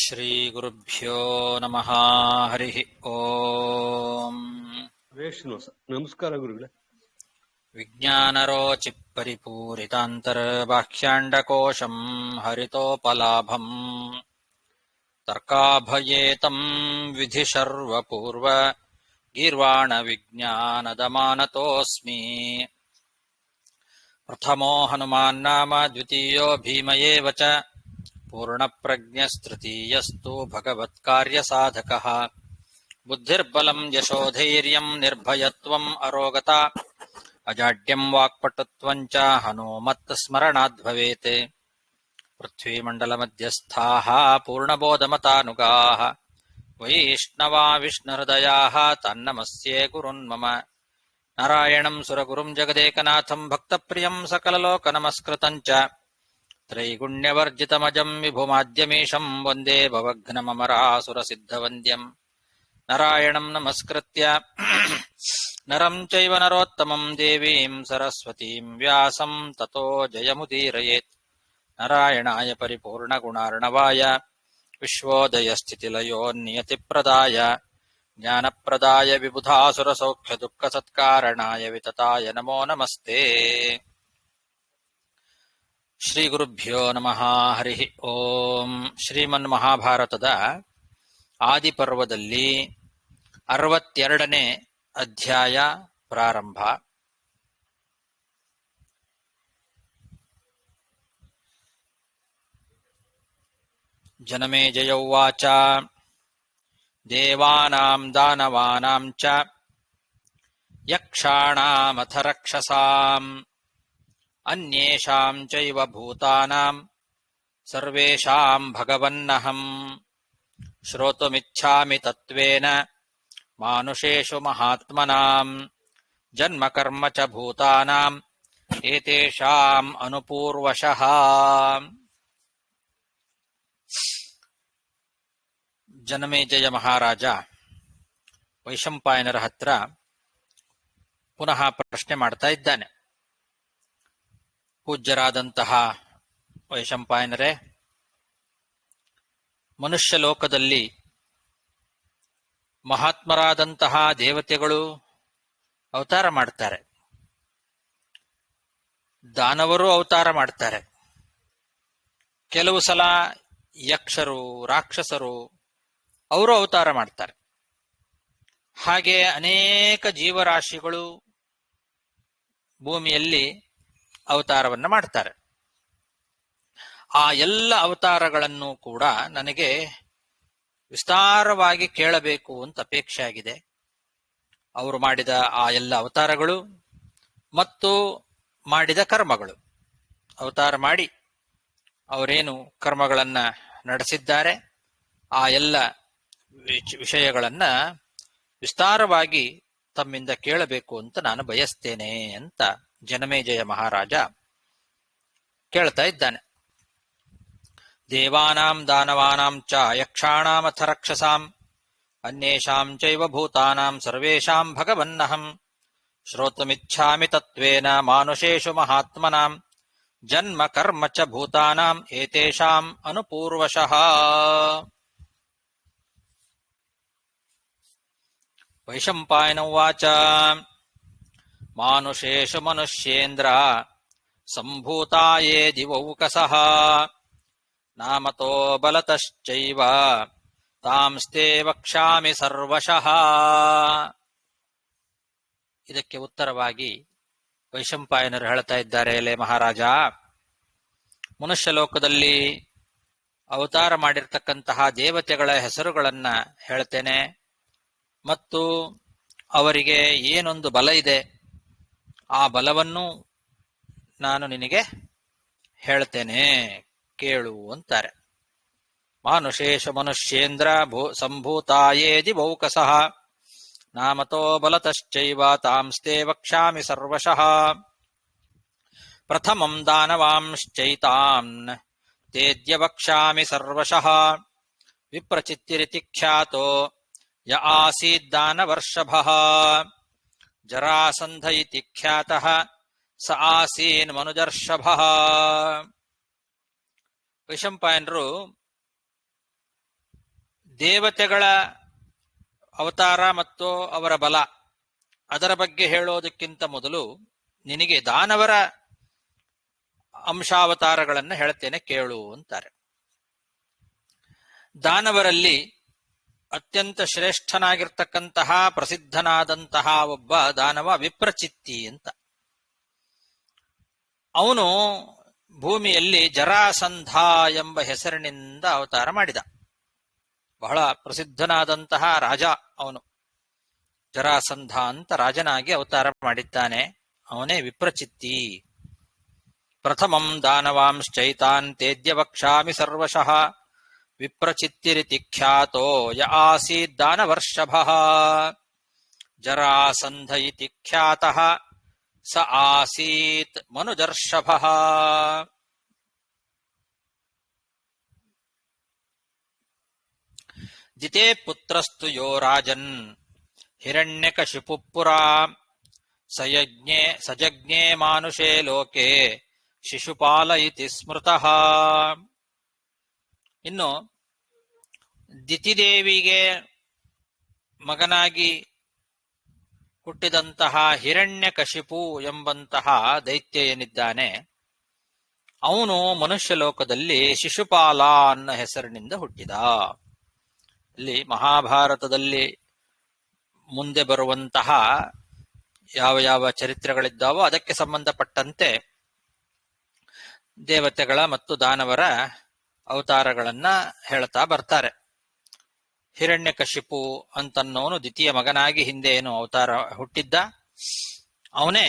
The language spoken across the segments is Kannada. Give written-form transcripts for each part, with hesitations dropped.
ಶ್ರೀ ಗುರುಭ್ಯೋ ನಮಃ. ಹರಿ ಓಂ. ವೇಷ್ಣು ನಮಸ್ಕಾರ ಗುರುಗಳೇ. ವಿಜ್ಞಾನರೋಚಿ ಪರಿಪೂರಿತಾಂತರ್ಬಾಹ್ಯಾಂಡಕೋಶಂ ಹರಿತೋಪಲಾಭಂ ತರ್ಕಾಭಯೇತಂ ವಿಧಿ ಸರ್ವಪೂರ್ವ ಗೀರ್ವಾಣ ವಿಜ್ಞಾನದಮಾನತೋಸ್ಮಿ. ಪ್ರಥಮೋ ಹನುಮಾನ್ ನಾಮ ದ್ವಿತೀಯೋ ಭೀಮ ಏವ ಚ ಪೂರ್ಣಪ್ರಜ್ಞಸ್ತೃತೀಯಸ್ತು ಭಗವತ್ಕಾರ್ಯಸಾಧಕಃ. ಬುದ್ಧಿರ್ಬಲಂ ಯಶೋಧೈರ್ಯಂ ನಿರ್ಭಯತ್ವಂ ಅರೋಗತಾ ಅಜಾಡ್ಯಂ ವಾಕ್ಪಟುತ್ವಂ ಚ ಹನುಮತ್ ಸ್ಮರಣಾದ್ ಭವೇತ್. ಪೃಥ್ವೀಮಂಡಲಮಧ್ಯಸ್ಥಾಃ ಪೂರ್ಣಬೋಧಮತಾನುಗಾಃ ವೈಷ್ಣವಾ ವಿಷ್ಣುಹೃದಯಾಃ ತನ್ನಮಸ್ಯೆ ಗುರುನ್ಮಮ. ನಾರಾಯಣಂ ಸುರಗುರುಂ ಜಗದೇಕನಾಥಂ ಭಕ್ತಪ್ರಿಯಂ ಸಕಲಲೋಕನಮಸ್ಕೃತಂ ಚ ತ್ರೈಗುಣ್ಯವರ್ಜಿತಮಜಂ ವಿಭುಮಾದ್ಯಮೀಶಂ ವಂದೇ ಭವಘ್ನಮರಾಸುರಸಿದ್ಧವಂದ್ಯಂ. ನಾರಾಯಣಂ ನಮಸ್ಕೃತ್ಯ ನರಂ ಚೈವ ನರೋತ್ತಮಂ ದೇವೀಂ ಸರಸ್ವತೀಂ ವ್ಯಾಸಂ ತತೋ ಜಯಮುದೀರಯೇತ್. ನಾರಾಯಣಾಯ ಪರಿಪೂರ್ಣಗುಣಾರ್ಣವಾಯ ವಿಶ್ವೋದಯಸ್ಥಿತಿಲಯೋನ್ನಿಯತಿಪ್ರದಾಯ ಜ್ಞಾನಪ್ರದಾಯ ವಿಬುಧಾಸುರಸೌಖ್ಯದುಃಖಸತ್ಕಾರಣಾಯ ವಿತತಾಯ ನಮೋ ನಮಸ್ತೆ. ಶ್ರೀ ಗುರುಭ್ಯೋ ನಮಃ. ಹರಿ ಓಂ. ಶ್ರೀಮನ್ಮಹಾಭಾರತದ ಆದಿಪರ್ವದಲ್ಲಿ 62ನೇ ಅಧ್ಯಾಯ ಪ್ರಾರಂಭ. ಜನಮೇಜಯ ಉವಾಚ ದೇವಾನಾಂ ದಾನವಾನಾಂ ಚ ಯಕ್ಷಾಣಾಮಥ ರಕ್ಷಸಾಂ ಅನ್ಯೇಷಾಂ ಚೈವ ಭೂತಾನಾಂ ಸರ್ವೇಷಾಂ ಭಗವನ್ನಹಂ ಶ್ರೋತುಮಿಚ್ಛಾಮಿ ತತ್ವೇನ ಮಾನುಷೇಷು ಮಹಾತ್ಮನಾಂ ಜನ್ಮ ಕರ್ಮ ಚ ಭೂತಾನಾಂ ಏತೇಷಾಂ ಅನುಪೂರ್ವಶಃ. ಜನಮೇಜಯ ಮಹಾರಾಜ ವೈಶಂಪಾಯನರ ಹತ್ರ ಪುನಃ ಪ್ರಶ್ನೆ ಮಾಡ್ತಾ ಇದ್ದಾನೆ. ಪೂಜ್ಯರಾದಂತಹ ವೈಶಂಪಾಯನರೇ, ಮನುಷ್ಯ ಲೋಕದಲ್ಲಿ ಮಹಾತ್ಮರಾದಂತಹ ದೇವತೆಗಳು ಅವತಾರ ಮಾಡ್ತಾರೆ, ದಾನವರು ಅವತಾರ ಮಾಡ್ತಾರೆ, ಕೆಲವು ಸಲ ಯಕ್ಷರು ರಾಕ್ಷಸರು ಅವರು ಅವತಾರ ಮಾಡ್ತಾರೆ. ಹಾಗೆ ಅನೇಕ ಜೀವರಾಶಿಗಳು ಭೂಮಿಯಲ್ಲಿ ಅವತಾರವನ್ನ ಮಾಡ್ತಾರೆ. ಆ ಎಲ್ಲ ಅವತಾರಗಳನ್ನು ಕೂಡ ನನಗೆ ವಿಸ್ತಾರವಾಗಿ ಕೇಳಬೇಕು ಅಂತ ಅಪೇಕ್ಷೆ ಆಗಿದೆ. ಅವರು ಮಾಡಿದ ಆ ಎಲ್ಲ ಅವತಾರಗಳು ಮತ್ತು ಮಾಡಿದ ಕರ್ಮಗಳು, ಅವತಾರ ಮಾಡಿ ಅವರೇನು ಕರ್ಮಗಳನ್ನ ನಡೆಸಿದ್ದಾರೆ ಆ ಎಲ್ಲ ವಿಷಯಗಳನ್ನ ವಿಸ್ತಾರವಾಗಿ ತಮ್ಮಿಂದ ಕೇಳಬೇಕು ಅಂತ ನಾನು ಬಯಸ್ತೇನೆ ಅಂತ ಜನಮೇಜಯ ಮಹಾರಾಜ ಕೇಳ್ತಾ ಇದ್ದಾನೆ. ದೇವಾನಾಂ ದಾನವಾನಾಂ ಚ ಯಕ್ಷಾಣಾಮಥ ರಕ್ಷಸಾಂ ಅನ್ಯೇಷಾಂ ಚೈವ ಭೂತಾನಾಂ ಸರ್ವೇಷಾಂ ಭಗವನ್ನಹಂ ಶ್ರೋತುಮಿಚ್ಛಾಮಿ ತತ್ವೇನ ಮಾನುಷೇಷು ಮಹಾತ್ಮನಾಂ ಜನ್ಮ ಕರ್ಮ ಚ ಭೂತಾನಾಂ ಏತೇಷಾಂ ಅನುಪೂರ್ವಶಃ. ವೈಶಂಪಾಯನ ಉವಾಚ ಮಾನುಷೇಷು ಮನುಷ್ಯೇಂದ್ರ ಸಂಭೂತಾ ಯೇ ದಿವೌಕಸಃ ನಾಮತೋ ಬಲತಶ್ಚೈವ ತಾಂಸ್ತೆ ವಕ್ಷ್ಯಾಮಿ ಸರ್ವಶಃ. ಇದಕ್ಕೆ ಉತ್ತರವಾಗಿ ವೈಶಂಪಾಯನರು ಹೇಳ್ತಾ ಇದ್ದಾರೆ, ಎಲೆ ಮಹಾರಾಜ, ಮನುಷ್ಯ ಲೋಕದಲ್ಲಿ ಅವತಾರ ಮಾಡಿರ್ತಕ್ಕಂತಹ ದೇವತೆಗಳ ಹೆಸರುಗಳನ್ನ ಹೇಳ್ತೇನೆ ಮತ್ತು ಅವರಿಗೆ ಏನೊಂದು ಬಲ ಇದೆ ಆ ಬಲವನ್ನು ನಾನು ನಿನಗೆ ಹೇಳ್ತೇನೆ, ಕೇಳು ಅಂತಾರೆ. ಮಾನುಷೇಷ ಮನುಷ್ಯೇಂದ್ರ ಸಂಭೂತಾಯೇ ದಿವೌಕಸಃ ನಾಮತೋ ಬಲತಶ್ಚೈವ ತಾಂಸ್ತೆ ವಕ್ಷ್ಯಾಮಿ ಸರ್ವಶಃ. ಪ್ರಥಮಂ ದಾನವಾಂಶ್ಚೈತಾನ್ ತೇದ್ಯ ವಕ್ಷ್ಯಾಮಿ ಸರ್ವಶಃ ವಿಪ್ರಚಿತ್ತಿರಿತಿ ಖ್ಯಾತೋ ಯ ಆಸೀದ್ದಾನವರ್ಷಭಃ ಜರಾಸಂಧ ಇತಿ ಖ್ಯಾತಃ ಸ ಆಸೀನ್ ಮನುಜರ್ಷಭಃ. ವೈಶಂಪಾಯನರು ದೇವತೆಗಳ ಅವತಾರ ಮತ್ತು ಅವರ ಬಲ ಅದರ ಬಗ್ಗೆ ಹೇಳೋದಕ್ಕಿಂತ ಮೊದಲು ನಿನಗೆ ದಾನವರ ಅಂಶಾವತಾರಗಳನ್ನು ಹೇಳ್ತೇನೆ ಕೇಳು ಅಂತಾರೆ. ದಾನವರಲ್ಲಿ ಅತ್ಯಂತ ಶ್ರೇಷ್ಠನಾಗಿರ್ತಕ್ಕಂತಹ ಪ್ರಸಿದ್ಧನಾದಂತಹ ಒಬ್ಬ ದಾನವ ವಿಪ್ರಚಿತ್ತಿ ಅಂತ. ಅವನು ಭೂಮಿಯಲ್ಲಿ ಜರಾಸಂಧ ಎಂಬ ಹೆಸರಿನಿಂದ ಅವತಾರ ಮಾಡಿದ. ಬಹಳ ಪ್ರಸಿದ್ಧನಾದಂತಹ ರಾಜ ಅವನು. ಜರಾಸಂಧ ಅಂತ ರಾಜನಾಗಿ ಅವತಾರ ಮಾಡಿದ್ದಾನೆ. ಅವನೇ ವಿಪ್ರಚಿತ್ತಿ. ಪ್ರಥಮಂ ದಾನವಾಂಶ್ಚೈತಾನ್ ತೇದ್ಯ ವಕ್ಷ್ಯಾಮಿ ಸರ್ವಶಃ ವಿಪ್ರಚಿತ್ತಿರಿತಿ ಖ್ಯಾತೋ ಯ ಆಸೀದ್ ದಾನವರ್ಷಭಃ ಜರಾಸಂಧ ಇತಿ ಖ್ಯಾತಃ ಸ ಆಸೀತ್ ಮನುಜರ್ಷಭಃ. ದಿತೆ ಪುತ್ರಸ್ತು ಯೋ ರಾಜನ್ ಹಿರಣ್ಯಕಶಿಪುಃ ಸಜಜ್ಞೆ ಮಾನುಷೇ ಲೋಕೆ ಶಿಶುಪಾಲ ಇತಿ ಸ್ಮೃತಃ. ಇನ್ನು ದಿತಿದೇವಿಗೆ ಮಗನಾಗಿ ಹುಟ್ಟಿದಂತಹ ಹಿರಣ್ಯಕಶಿಪು ಎಂಬಂತಹ ದೈತ್ಯ ಏನಿದ್ದಾನೆ, ಅವನು ಮನುಷ್ಯ ಲೋಕದಲ್ಲಿ ಶಿಶುಪಾಲ ಅನ್ನೋ ಹೆಸರಿನಿಂದ ಹುಟ್ಟಿದ. ಇಲ್ಲಿ ಮಹಾಭಾರತದಲ್ಲಿ ಮುಂದೆ ಬರುವಂತಹ ಯಾವ ಯಾವ ಚರಿತ್ರೆಗಳಿದ್ದಾವೋ ಅದಕ್ಕೆ ಸಂಬಂಧಪಟ್ಟಂತೆ ದೇವತೆಗಳ ಮತ್ತು ದಾನವರ ಅವತಾರಗಳನ್ನ ಹೇಳ್ತಾ ಬರ್ತಾರೆ. ಹಿರಣ್ಯಕಶಿಪು ಅಂತನ್ನೋನು ದ್ವಿತೀಯ ಮಗನಾಗಿ ಹಿಂದೆ ಏನು ಅವತಾರ ಹುಟ್ಟಿದ್ದ, ಅವನೇ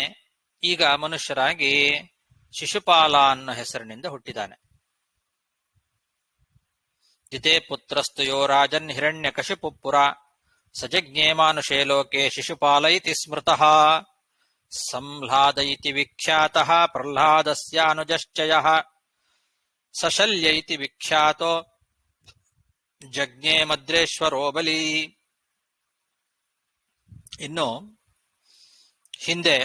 ಈಗ ಮನುಷ್ಯರಾಗಿ ಶಿಶುಪಾಲ ಅನ್ನೋ ಹೆಸರಿನಿಂದ ಹುಟ್ಟಿದ್ದಾನೆ. ದಿತೆ ಪುತ್ರಸ್ತು ಯೋ ರಾಜನ್ ಹಿರಣ್ಯಕಶಿಪುಃ ಸಜಜ್ಞೆ ಮಾನುಷೇ ಲೋಕೆ ಶಿಶುಪಾಲ ಇತಿ ಸ್ಮೃತಃ ಸಂಹ್ಲಾದ ಇತಿ ವಿಖ್ಯಾತಃ ಪ್ರಹ್ಲಾದಸ್ಯಾನುಜಶ್ಚಯಃ ಸಶಲ್ಯ ಇತಿ ವಿಖ್ಯಾತೋ ಜಜ್ಞೆ ಮದ್ರೇಶ್ವರೋ ಬಲಿ. ಇನ್ನು ಹಿಂದೆ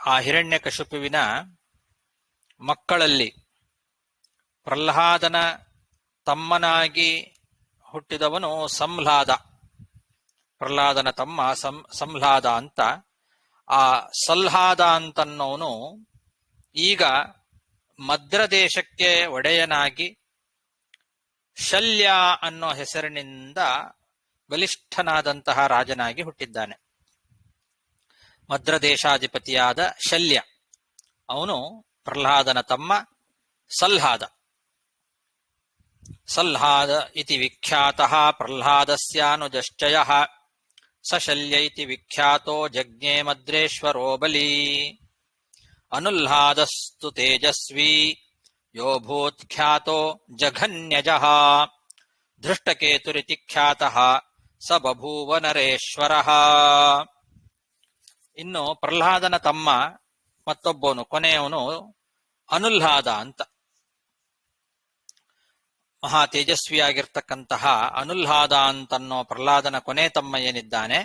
ಆ ಹಿರಣ್ಯಕಶಿಪುವಿನ ಮಕ್ಕಳಲ್ಲಿ ಪ್ರಹ್ಲಾದನ ತಮ್ಮನಾಗಿ ಹುಟ್ಟಿದವನು ಸಂಹ್ಲಾದ. ಪ್ರಹ್ಲಾದನ ತಮ್ಮ ಸಂಹ್ಲಾದ ಅಂತ. ಆ ಸಲ್ಹಾದ ಅಂತನ್ನೋನು ಈಗ ಮದ್ರ ದೇಶಕ್ಕೆ ಒಡೆಯನಾಗಿ ಶಲ್ಯ ಅನ್ನೋ ಹೆಸರಿನಿಂದ ಬಲಿಷ್ಠನಾದಂತಹ ರಾಜನಾಗಿ ಹುಟ್ಟಿದ್ದಾನೆ. ಮದ್ರ ದೇಶಾಧಿಪತಿಯಾದ ಶಲ್ಯ ಅವನು ಪ್ರಹ್ಲಾದನ ತಮ್ಮ ಸಲ್ಹಾದ. ಸಲ್ಹಾದ ಇತಿ ವಿಖ್ಯಾತಃ ಪ್ರಹ್ಲಾದಸ್ಯಾನುಜಶ್ಚಯಃ ಸಶಲ್ಯ ಇತಿ ವಿಖ್ಯಾತೋ ಜಜ್ಞೆ ಮದ್ರೇಶ್ವರೋ ಬಲಿ. ಅನುಲ್ಹಾದಸ್ತು ತೇಜಸ್ವಿ ಯೋ ಭೂತ್ಖ್ಯಾತೋ ಜಘನ್ಯಜಃ ಧೃಷ್ಟಕೇತುರಿತಿ ಖ್ಯಾತಃ ಸ ಬಭೂವ ನರೇಶ್ವರಃ. ಇನ್ನು ಪ್ರಹ್ಲಾದನ ತಮ್ಮ ಮತ್ತೊಬ್ಬವನು ಕೊನೆಯವನು ಅನುಲ್ಹಾದ ಅಂತ. ಮಹಾ ತೇಜಸ್ವಿಯಾಗಿರ್ತಕ್ಕಂತಹ ಅನುಲ್ಹಾದ ಅಂತನ್ನೋ ಪ್ರಹ್ಲಾದನ ಕೊನೆ ತಮ್ಮ ಏನಿದ್ದಾನೆ,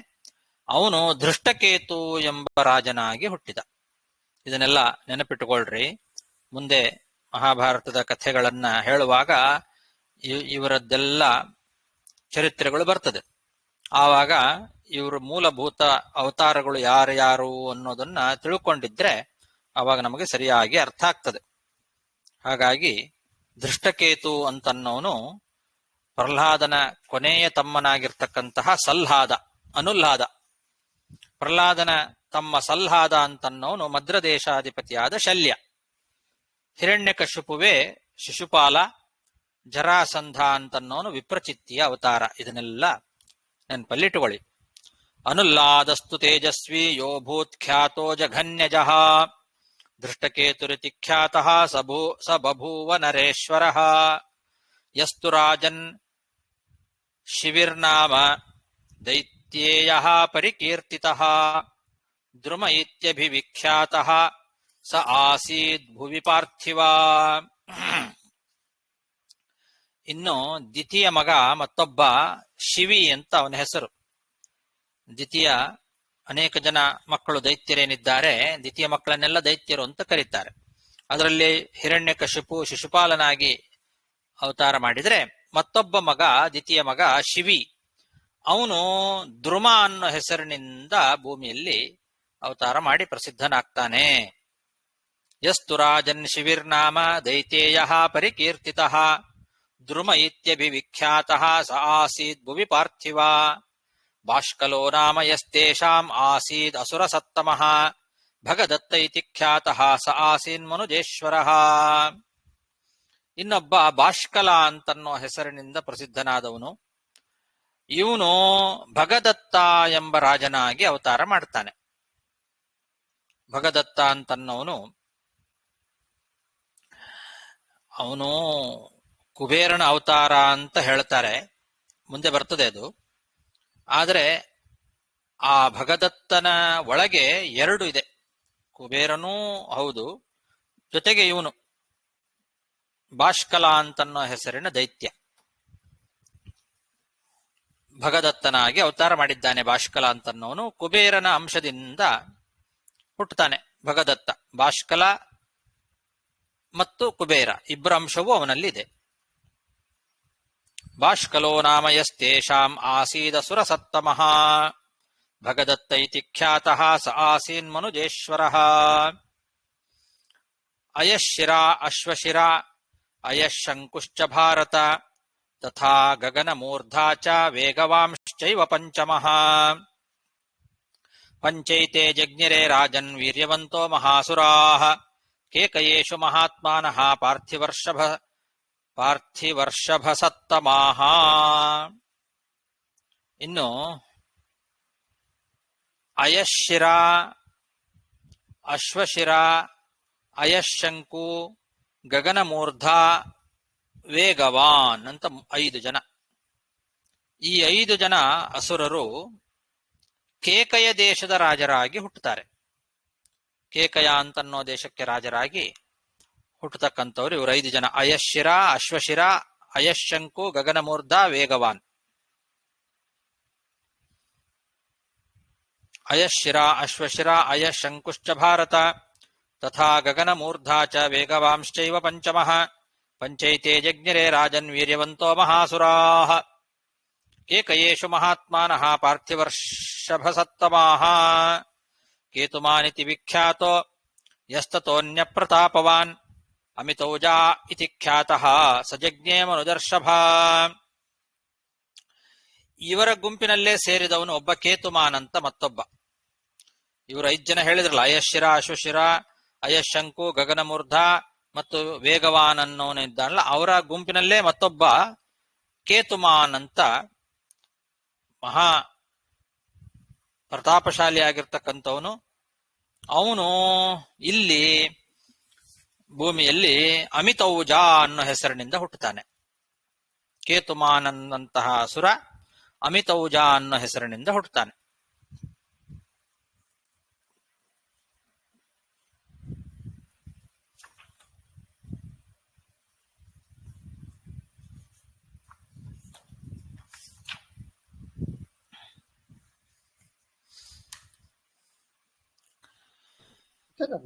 ಅವನು ಧೃಷ್ಟಕೇತು ಎಂಬ ರಾಜನಾಗಿ ಹುಟ್ಟಿದ. ಇದನ್ನೆಲ್ಲ ನೆನಪಿಟ್ಟುಕೊಳ್ರಿ. ಮುಂದೆ ಮಹಾಭಾರತದ ಕಥೆಗಳನ್ನ ಹೇಳುವಾಗ ಇವರದ್ದೆಲ್ಲ ಚರಿತ್ರೆಗಳು ಬರ್ತದೆ. ಆವಾಗ ಇವರು ಮೂಲಭೂತ ಅವತಾರಗಳು ಯಾರ್ಯಾರು ಅನ್ನೋದನ್ನ ತಿಳ್ಕೊಂಡಿದ್ರೆ ಆವಾಗ ನಮಗೆ ಸರಿಯಾಗಿ ಅರ್ಥ ಆಗ್ತದೆ. ಹಾಗಾಗಿ ಧೃಷ್ಟಕೇತು ಅಂತನ್ನೋನು ಪ್ರಹ್ಲಾದನ ಕೊನೆಯ ತಮ್ಮನಾಗಿರ್ತಕ್ಕಂತಹ ಸಲ್ಹಾದ, ಅನುಲ್ಹಾದ. ಪ್ರಹ್ಲಾದನ ತಮ್ಮ ಸಲ್ಹಾದ ಅಂತನ್ನೋನು ಮದ್ರ ದೇಶಾಧಿಪತಿಯಾದ ಶಲ್ಯ. ಹಿರಣ್ಯಕಶಿಪುವೇ ಶಿಶುಪಾಲ. ಜರಾಸಂಧ ಅಂತನ್ನೋನು ವಿಪ್ರಚಿತ್ತಿಯ ಅವತಾರ. ಇದನ್ನೆಲ್ಲ ನೆನಪಲ್ಲಿಟ್ಟುಕೊಳ್ಳಿ. ಅನುಲ್ಲಾದಸ್ತು ತೇಜಸ್ವಿ ಯೋ ಭೂತ್ಖ್ಯಾತೋ ಜಘನ್ಯಜಃ ಧೃಷ್ಟಕೇತುರಿತಿ ಖ್ಯಾತಃ ಸ ಬಭೂವ ನರೇಶ್ವರಃ ಯಸ್ತು ರಾಜನ್ ಶಿವಿರ್ನಾಮ ದೈತ್ಯೇಯಃ ಪರಿಕೀರ್ತಿತಃ ದ್ರುಮ ಇತ್ಯಭಿವಿಖ್ಯಾತಃ ಸ ಆಸೀದ್ ಭುವಿ ಪಾರ್ಥಿವ. ಇನ್ನು ದ್ವಿತೀಯ ಮಗ ಮತ್ತೊಬ್ಬ ಶಿವಿ ಅಂತ ಅವನ ಹೆಸರು. ದ್ವಿತೀಯ ಅನೇಕ ಜನ ಮಕ್ಕಳು ದೈತ್ಯರೇನಿದ್ದಾರೆ, ದ್ವಿತೀಯ ಮಕ್ಕಳನ್ನೆಲ್ಲ ದೈತ್ಯರು ಅಂತ ಕರೀತಾರೆ. ಅದರಲ್ಲಿ ಹಿರಣ್ಯಕಶಿಪು ಶಿಶುಪಾಲನಾಗಿ ಅವತಾರ ಮಾಡಿದರೆ ಮತ್ತೊಬ್ಬ ಮಗ ದ್ವಿತೀಯ ಮಗ ಶಿವಿ, ಅವನು ದ್ರುಮ ಅನ್ನೋ ಹೆಸರಿನಿಂದ ಭೂಮಿಯಲ್ಲಿ ಅವತಾರ ಮಾಡಿ ಪ್ರಸಿದ್ಧನಾಗ್ತಾನೆ. ಯಸ್ತು ರಾಜನ್ ಶಿವಿರ್ನಾಮ ದೈತೇಯ ಪರಿಕೀರ್ತಿತಃ ದ್ರುಮ ಇತ್ಯಭಿವಿಖ್ಯಾತಃ ಸ ಆಸೀದ್ ಭುವಿ ಪಾರ್ಥಿವ. ಬಾಷ್ಕಲೋ ನಾಮ ಯಸ್ತೇಷಾಂ ಆಸೀದ್ ಅಸುರ ಸತ್ತಮಃ ಭಗದತ್ತ ಇತಿ ಖ್ಯಾತಃ ಸ ಆಸೀನ್ ಮನುಜೇಶ್ವರಃ. ಇನ್ನೊಬ್ಬ ಬಾಷ್ಕಲ ಅಂತನ್ನೋ ಹೆಸರಿನಿಂದ ಪ್ರಸಿದ್ಧನಾದವನು, ಇವನು ಭಗದತ್ತ ಎಂಬ ರಾಜನಾಗಿ ಅವತಾರ ಮಾಡ್ತಾನೆ. ಭಗದತ್ತ ಅಂತನ್ನವನು ಅವನು ಕುಬೇರನ ಅವತಾರ ಅಂತ ಹೇಳ್ತಾರೆ, ಮುಂದೆ ಬರ್ತದೆ ಅದು. ಆದರೆ ಆ ಭಗದತ್ತನ ಒಳಗೆ ಎರಡು ಇದೆ, ಕುಬೇರನೂ ಹೌದು, ಜೊತೆಗೆ ಇವನು ಬಾಷ್ಕಲ ಅಂತನ್ನೋ ಹೆಸರಿನ ದೈತ್ಯ ಭಗದತ್ತನಾಗಿ ಅವತಾರ ಮಾಡಿದ್ದಾನೆ. ಬಾಷ್ಕಲ ಅಂತನ್ನೋನು ಕುಬೇರನ ಅಂಶದಿಂದ ಹುಟ್ಟುತ್ತಾನೆ. ಭಗದತ್ತ, ಬಾಷ್ಕಲ ಮತ್ತು ಕುಬೇರ ಇಬ್ಬರ ಅಂಶವೂ ಅವನಲ್ಲಿದೆ. ಬಾಷ್ಕಲೋ ನಾಮ ಯಸ್ತೇಷಾಂ ಆಸೀದಸುರ ಸತ್ತಮಃ ಭಗದತ್ತ ಇತಿ ಖ್ಯಾತಃ ಸ ಆಸೀನ್ ಮನುಜೇಶ್ವರಃ. ಅಯಶಿರಾ ಅಶ್ವಶಿರಾ ಅಯಶಂಕುಶ್ಚ ಭಾರತ ತಥಾ ಗಗನಮೂರ್ಧಾ ಚ ವೇಗವಾಂಶ್ಚೈವ ಪಂಚಮಃ. ಪಂಚೈತೆ ಜಜ್ಞಿರೆ ರಾಜನ್ ವೀರ್ಯವಂತೋ ಮಹಾಸುರಾಃ ಕೇಕಯೇಷು ಮಹಾತ್ಮಾನಃ ಪಾರ್ಥಿವರ್ಷಭ ಸತ್ತಮಾಹ. ಇನ್ನು ಅಯಶಿರ, ಅಶ್ವಶಿರ, ಅಯಶಂಕು, ಗಗನಮೂರ್ಧ, ವೇಗವಾನ್ ಅಂತ 5 ಜನ. ಈ 5 ಜನ ಅಸುರರು ಕೇಕಯ ದೇಶದ ರಾಜರಾಗಿ ಹುಟ್ಟುತ್ತಾರೆ. ಕೇಕಯ ಅಂತನ್ನೋ ದೇಶಕ್ಕೆ ರಾಜರಾಗಿ ಹುಟ್ಟತಕ್ಕಂಥವ್ರು ಇವರು 5 ಜನ. ಅಯಶಿರ, ಅಶ್ವಶಿರ, ಅಯಶಂಕು, ಗಗನಮೂರ್ಧ, ವೇಗವಾನ್. ಅಯಶಿರ ಅಶ್ವಶಿರ ಅಯಶಂಕುಶ್ಚ ಭಾರತ ತಥಾ ಗಗನಮೂರ್ಧಾ ಚ ವೇಗವಾಂಶ್ಚೈವ ಪಂಚಮಃ. ಪಂಚೈತೆ ಜಜ್ಞಿರೆ ರಾಜನ್ ವೀರ್ಯವಂತೋ ಮಹಾಸುರಾಃ ಕೇಕಯೇಷು ಮಹಾತ್ಮಾನಃ ಪಾರ್ಥಿವರ್ಷಭ ಸತ್ತಮಾಹ. ಕೇತುಮಾನಿತಿ ವಿಖ್ಯಾತೋ ಯಸ್ತತೋನ್ಯ ಪ್ರತಾಪವಾನ್ ಅಮಿತೌಜಾ ಇತಿ ಖ್ಯಾತಃ ಸಜಜ್ಞೇ ಮನುದರ್ಷಭ. ಇವರ ಗುಂಪಿನಲ್ಲೇ ಸೇರಿದವನು ಒಬ್ಬ ಕೇತುಮಾನ್ ಅಂತ ಮತ್ತೊಬ್ಬ. ಇವರು 5 ಜನ ಹೇಳಿದ್ರಲ್ಲ, ಅಯಶಿರ, ಅಶ್ವಶಿರ, ಅಯಶಂಕು, ಗಗನಮೂರ್ಧ ಮತ್ತು ವೇಗವಾನ್ ಅನ್ನೋನು ಇದ್ದಾನಲ್ಲ, ಅವರ ಗುಂಪಿನಲ್ಲೇ ಮತ್ತೊಬ್ಬ ಕೇತುಮಾನ್ ಅಂತ ಮಹಾ ಪ್ರತಾಪಶಾಲಿ ಆಗಿರ್ತಕ್ಕಂಥವನು. ಅವನು ಇಲ್ಲಿ ಭೂಮಿಯಲ್ಲಿ ಅಮಿತೌಜ ಅನ್ನೋ ಹೆಸರಿನಿಂದ ಹುಟ್ಟುತ್ತಾನೆ. ಕೇತುಮಾನ್ ಅನ್ನಂತಹ ಅಸುರ ಅಮಿತೌಜ ಅನ್ನೋ ಹೆಸರಿನಿಂದ ಹುಟ್ಟುತ್ತಾನೆ.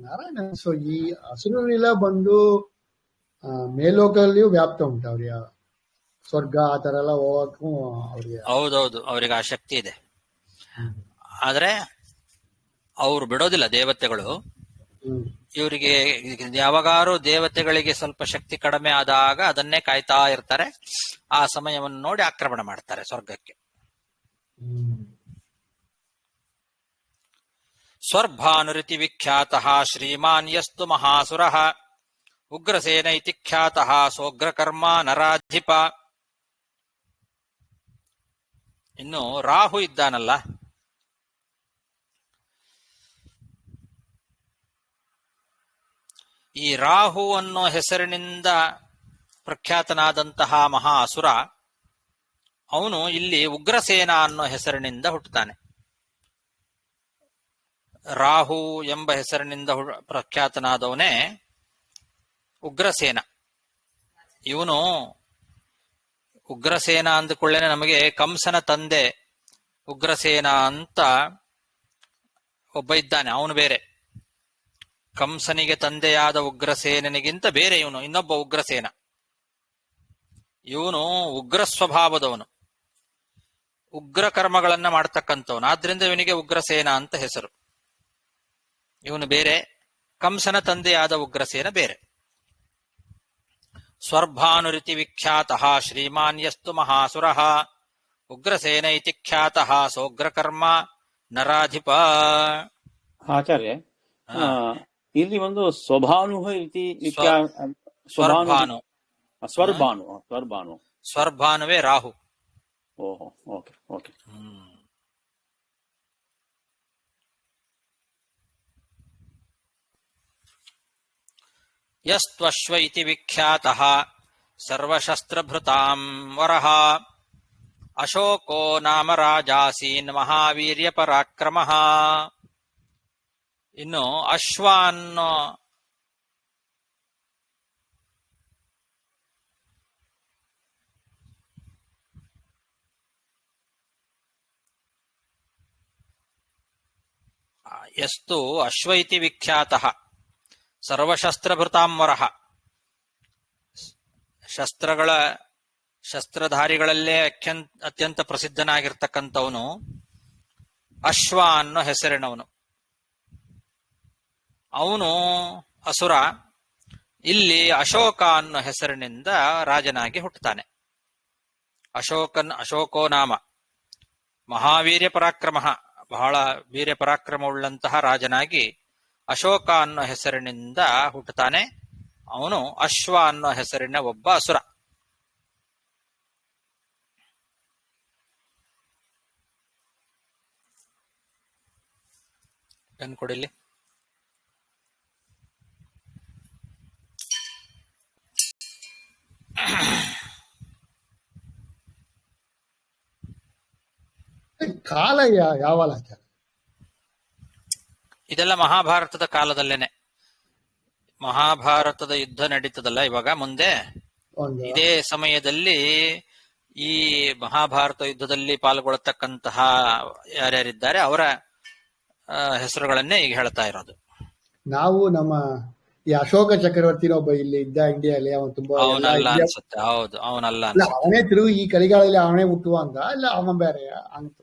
ನಾರಾಯಣ, ಸೊ ಈ ಹಸುರೆಲ್ಲ ಬಂದು ಮೇಲೋಕದಲ್ಲಿಯೂ ವ್ಯಾಪ್ತ ಉಂಟು ಅವ್ರಿಗೆ, ಸ್ವರ್ಗ ಆ ತರ ಎಲ್ಲ ಹೋಗಕ್ಕೂ ಅವ್ರಿಗೆ? ಹೌದೌದು, ಅವರಿಗೆ ಆ ಶಕ್ತಿ ಇದೆ. ಆದ್ರೆ ಅವ್ರು ಬಿಡೋದಿಲ್ಲ ದೇವತೆಗಳು. ಇವರಿಗೆ ಯಾವಾಗಾರು ದೇವತೆಗಳಿಗೆ ಸ್ವಲ್ಪ ಶಕ್ತಿ ಕಡಿಮೆ ಆದಾಗ ಅದನ್ನೇ ಕಾಯ್ತಾ ಇರ್ತಾರೆ. ಆ ಸಮಯವನ್ನು ನೋಡಿ ಆಕ್ರಮಣ ಮಾಡ್ತಾರೆ ಸ್ವರ್ಗಕ್ಕೆ. ಸ್ವರ್ಭಾನುರಿತಿ ವಿಖ್ಯಾತಃ ಶ್ರೀಮಾನ್ ಯಸ್ತು ಮಹಾಸುರಃ ಉಗ್ರಸೇನ ಇತಿ ಖ್ಯಾತಃ ಸೋಗ್ರಕರ್ಮ ನರಾಧಿಪ. ಇನ್ನು ರಾಹು ಇದ್ದಾನಲ್ಲ, ಈ ರಾಹು ಅನ್ನೋ ಹೆಸರಿನಿಂದ ಪ್ರಖ್ಯಾತನಾದಂತಹ ಮಹಾ ಅಸುರ ಅವನು ಇಲ್ಲಿ ಉಗ್ರಸೇನ ಅನ್ನೋ ಹೆಸರಿನಿಂದ ಹುಟ್ಟುತ್ತಾನೆ. ರಾಹು ಎಂಬ ಹೆಸರಿನಿಂದ ಪ್ರಖ್ಯಾತನಾದವನೇ ಉಗ್ರಸೇನ. ಇವನು ಉಗ್ರಸೇನ ಅಂದುಕೊಳ್ಳೇನೆ ನಮಗೆ ಕಂಸನ ತಂದೆ ಉಗ್ರಸೇನ ಅಂತ ಒಬ್ಬ ಇದ್ದಾನೆ, ಅವನು ಬೇರೆ. ಕಂಸನಿಗೆ ತಂದೆಯಾದ ಉಗ್ರಸೇನಿಗಿಂತ ಬೇರೆ ಇವನು ಇನ್ನೊಬ್ಬ ಉಗ್ರಸೇನ. ಇವನು ಉಗ್ರ ಸ್ವಭಾವದವನು, ಉಗ್ರ ಕರ್ಮಗಳನ್ನ ಮಾಡ್ತಕ್ಕಂಥವನು. ಆದ್ರಿಂದ ಇವನಿಗೆ ಉಗ್ರಸೇನ ಅಂತ ಹೆಸರು. ಇವನು ಬೇರೆ, ಕಂಸನ ತಂದೆಯಾದ ಉಗ್ರಸೇನ ಬೇರೆ. ಸ್ವರ್ಭಾನುರಿತಿ ವಿಖ್ಯಾತಃ ಶ್ರೀಮಾನ್ ಯಸ್ತು ಮಹಾಸುರಃ ಉಗ್ರಸೇನ ಇತಿ ಖ್ಯಾತಃ ಸೋಗ್ರಕರ್ಮ ನರಾಧಿಪ. ಆಚಾರ್ಯ, ಇಲ್ಲಿ ಒಂದು ಸ್ವಭಾನು ಇತಿ ಸ್ವರ್ಭಾನು. ಸ್ವರ್ಭಾನು ಸ್ವರ್ಭಾನುವೇ ರಾಹು. ಓಹೋ, ಓಕೆ ಓಕೆ. ಯಸ್ತ್ವಶ್ವ ಇತಿ ವಿಖ್ಯಾತಃ ಸರ್ವಶಸ್ತ್ರಭೃತಾಂ ವರಃ ಅಶೋಕೋ ನಾಮ ರಾಜಾಸೀನ್ ಮಹಾವೀರ್ಯ ಪರಾಕ್ರಮಃ. ಇನ್ನು ಅಶ್ವ ಅನ್ನೋ ಯಸ್ತು ಅಶ್ವ ಇತಿ ವಿಖ್ಯಾತಃ ಸರ್ವಶಸ್ತ್ರಭೃತಾಂವರಃ. ಶಸ್ತ್ರಧಾರಿಗಳಲ್ಲೇ ಅತ್ಯಂತ ಪ್ರಸಿದ್ಧನಾಗಿರ್ತಕ್ಕಂಥವನು ಅಶ್ವ ಅನ್ನೋ ಹೆಸರಿನವನು. ಅವನು ಅಸುರ. ಇಲ್ಲಿ ಅಶೋಕ ಅನ್ನೋ ಹೆಸರಿನಿಂದ ರಾಜನಾಗಿ ಹುಟ್ಟುತ್ತಾನೆ. ಅಶೋಕೋ ನಾಮ ಮಹಾವೀರ್ಯ ಪರಾಕ್ರಮ, ಬಹಳ ವೀರ್ಯ ಪರಾಕ್ರಮವುಳ್ಳಂತಹ ರಾಜನಾಗಿ ಅಶೋಕ ಅನ್ನೋ ಹೆಸರಿನಿಂದ ಹುಟ್ಟುತ್ತಾನೆ. ಅವನು ಅಶ್ವ ಅನ್ನೋ ಹೆಸರಿನ ಒಬ್ಬ ಅಸುರ. ಪೆನ್ ಕೊಡಿಲಿ. ಕಾಲ ಯಾವಲ್ಲ ಆಚಾರ್ಯ? ಇದೆಲ್ಲ ಮಹಾಭಾರತದ ಕಾಲದಲ್ಲೇನೆ. ಮಹಾಭಾರತದ ಯುದ್ಧ ನಡೀತದಲ್ಲ ಇವಾಗ, ಮುಂದೆ ಇದೇ ಸಮಯದಲ್ಲಿ ಈ ಮಹಾಭಾರತ ಯುದ್ಧದಲ್ಲಿ ಪಾಲ್ಗೊಳ್ಳತಕ್ಕಂತಹ ಯಾರ್ಯಾರಿದ್ದಾರೆ ಅವರ ಹೆಸರುಗಳನ್ನೇ ಈಗ ಹೇಳ್ತಾ ಇರೋದು. ನಾವು ನಮ್ಮ ಈ ಅಶೋಕ ಚಕ್ರವರ್ತಿನ ಒಬ್ಬ ಇಲ್ಲಿ ಇದ್ದ ಇಂಡಿಯಾದಲ್ಲಿ, ಅವನು ತುಂಬಾ ಅವನಲ್ಲ ಅನ್ಸುತ್ತೆ. ಹೌದು, ಅವನಲ್ಲ ಅವನೇ ತಿರುಗಿ ಈ ಕಲಿಗಾಲದಲ್ಲಿ ಅವನೇ ಹುಟ್ಟುವ ಅಂತ, ಇಲ್ಲ ಅವನ ಬೇರೆ ಅಂತ?